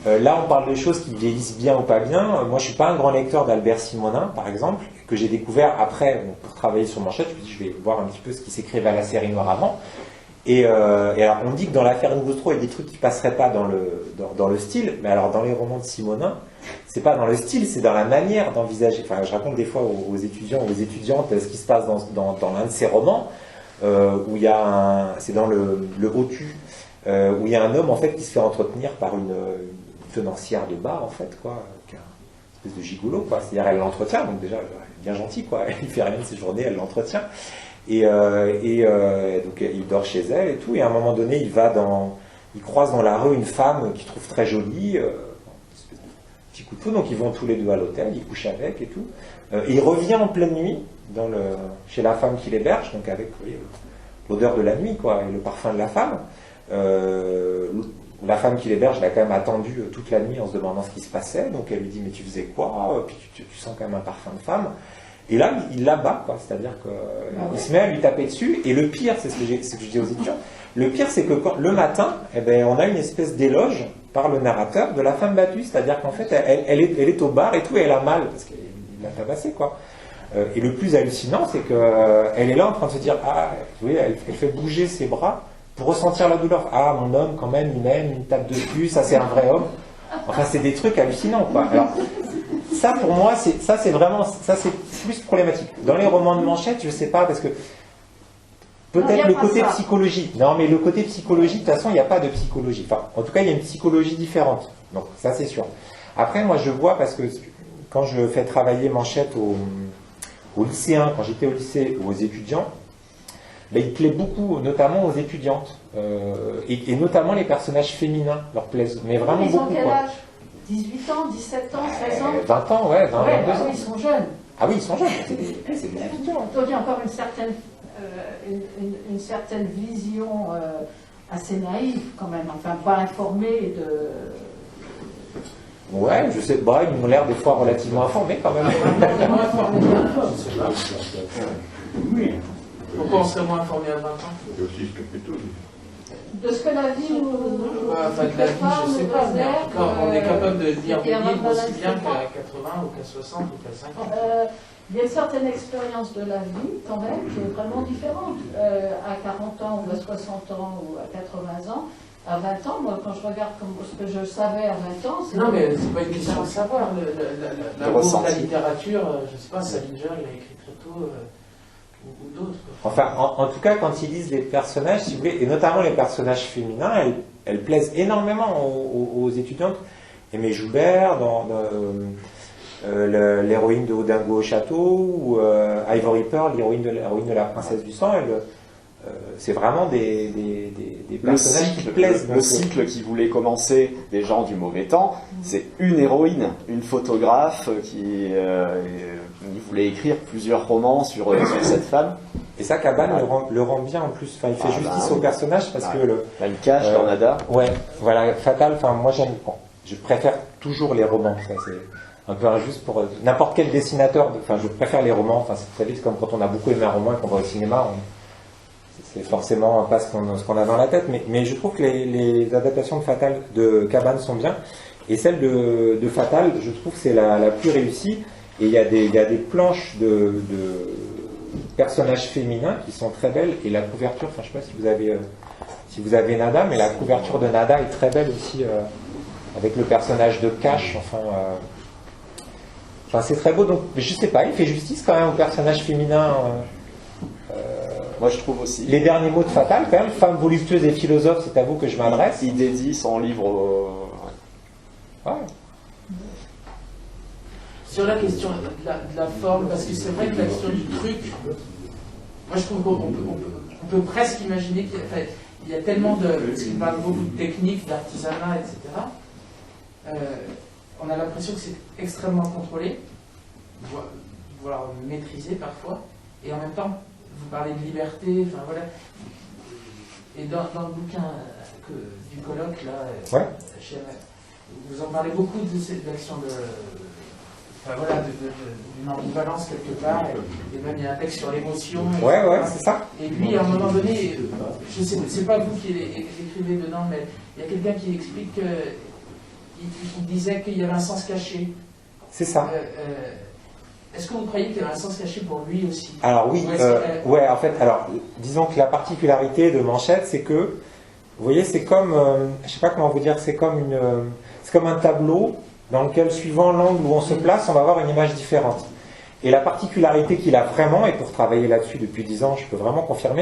là, on parle de choses qui vieillissent bien ou pas bien. Moi, je suis pas un grand lecteur d'Albert Simonin, par exemple, que j'ai découvert après, pour travailler sur Manchette. Je me dis, je vais voir un petit peu ce qui s'écrivait à la série noire avant. Et alors, on dit que dans l'affaire Nouvostro, il y a des trucs qui passeraient pas dans le style, mais alors dans les romans de Simonin, c'est pas dans le style, c'est dans la manière d'envisager. Enfin, je raconte des fois aux étudiants ou aux étudiantes ce qui se passe dans l'un de ces romans, où il y a c'est dans le Haut-Tu, où il y a un homme en fait qui se fait entretenir par une tenancière de bar en fait, quoi, qui est une espèce de gigolo, quoi. C'est-à-dire elle l'entretient, donc déjà elle est bien gentille, quoi. Il fait rien de ses journées, elle l'entretient. Et donc il dort chez elle et tout, et à un moment donné il croise dans la rue une femme qu'il trouve très jolie, une espèce de petit coup de fou, donc ils vont tous les deux à l'hôtel, ils couchent avec et tout, et il revient en pleine nuit chez la femme qui l'héberge, donc avec l'odeur de la nuit, quoi, et le parfum de la femme. La femme qui l'héberge l'a quand même attendu toute la nuit en se demandant ce qui se passait, donc elle lui dit mais tu faisais quoi, puis tu sens quand même un parfum de femme. Et là, il la bat, quoi. C'est-à-dire qu'il se met à lui taper dessus. Et le pire, c'est ce que je dis aux étudiants, le pire, c'est que le matin, eh ben, on a une espèce d'éloge par le narrateur de la femme battue. C'est-à-dire qu'en fait, elle est au bar et tout, et elle a mal, parce qu'il l'a tabassé, quoi. Et le plus hallucinant, c'est qu'elle est là en train de se dire, ah, oui, elle fait bouger ses bras pour ressentir la douleur. Ah, mon homme, quand même, il m'aime, il me tape dessus, ça c'est un vrai homme. Enfin, c'est des trucs hallucinants, quoi. Alors, ça, pour moi, c'est plus problématique. Dans les romans de Manchette, je sais pas, parce que peut-être le côté psychologie. Non, mais le côté psychologie, de toute façon, il n'y a pas de psychologie. Enfin, en tout cas, il y a une psychologie différente. Donc, ça, c'est sûr. Après, moi, je vois, parce que quand je fais travailler Manchette aux lycéens, quand j'étais au lycée ou aux étudiants, ben, il plaît beaucoup, notamment aux étudiantes. Et notamment les personnages féminins leur plaisent. Mais vraiment ils ont beaucoup. Quel Quoi. âge 18 ans, 17 ans, 16 ans 20 ans, ouais, 22 ouais, ans. ils sont jeunes. Ah oui, ils sont jeunes, c'est des étudiants. Donc il y a encore une certaine vision assez naïve quand même, enfin pas informée de... Ouais, je sais pas, ils m'ont l'air des fois relativement informés quand même. Oui. Pourquoi on serait moins informé à 20 ans? C'est aussi ce que fait tout. De ce que la vie nous enfin, de la vie, je sais pas, mais en tout cas, on est capable de lire des livres aussi bien qu'à 80 ou qu'à 60 ou qu'à 50. Il y a une certaine expérience de la vie, quand même, qui est vraiment différente. À 40 ans ou à 60 ans ou à 80 ans, à 20 ans, moi, quand je regarde ce que je savais à 20 ans... Non, mais c'est pas une question de savoir. La littérature, je sais pas, Salinger, il a écrit très tôt... ou d'autres. Enfin, en tout cas, quand ils lisent les personnages, si vous voulez, et notamment les personnages féminins, elles plaisent énormément aux étudiantes Aimé Joubert, l'héroïne de Odingo au château, ou Ivory Pearl, l'héroïne de la princesse du sang. C'est vraiment des personnages qui plaisent. Le cycle qui voulait commencer des gens du mauvais temps, c'est une héroïne, une photographe qui voulait écrire plusieurs romans sur cette femme. Et ça, Cabane le rend bien en plus. Enfin, il fait justice au personnage parce que Là, une cache, Tornada. Ouais, voilà, Fatal. Enfin, moi je préfère toujours les romans. Ça, c'est un peu injuste pour n'importe quel dessinateur. Enfin, je préfère les romans. Enfin, vous savez, c'est comme quand on a beaucoup aimé un roman et qu'on va au cinéma. C'est forcément pas ce qu'on a dans la tête, mais je trouve que les adaptations de Cabane sont bien, et celle de Fatal, je trouve que c'est la plus réussie, et il y a des planches de personnages féminins qui sont très belles, et la couverture, enfin je sais pas si vous avez Nada, mais la couverture de Nada est très belle aussi, avec le personnage de Cash, enfin c'est très beau, donc je sais pas, il fait justice quand même au personnage féminin. Moi, je trouve aussi. Les derniers mots de Fatal, quand même, femme voluptueuse et philosophe, c'est à vous que je m'adresse. Il dédie son livre. Ouais. Sur la question de la forme, parce que c'est vrai que la question du truc, moi je trouve qu'on peut presque imaginer qu'il y a tellement de. Parce qu'il parle beaucoup de techniques, d'artisanat, etc. On a l'impression que c'est extrêmement contrôlé, voire maîtrisé parfois, et en même temps, vous parlez de liberté, enfin voilà. Et dans le bouquin du colloque, là, vous en parlez beaucoup de cette action d'une ambivalence quelque part, et même il y a un texte sur l'émotion. Ouais, c'est ça. Et puis à un moment donné, je sais, c'est pas vous qui l'écrivez dedans, mais il y a quelqu'un qui explique qu'il disait qu'il y avait un sens caché. C'est ça. Est-ce que vous croyez qu'il y avait un sens caché pour lui aussi? Alors oui, en fait, disons que la particularité de Manchette, c'est que, vous voyez, c'est comme, je sais pas comment vous dire, c'est comme un tableau dans lequel, suivant l'angle où on se place, on va avoir une image différente. Et la particularité qu'il a vraiment, et pour travailler là-dessus depuis 10 ans, je peux vraiment confirmer,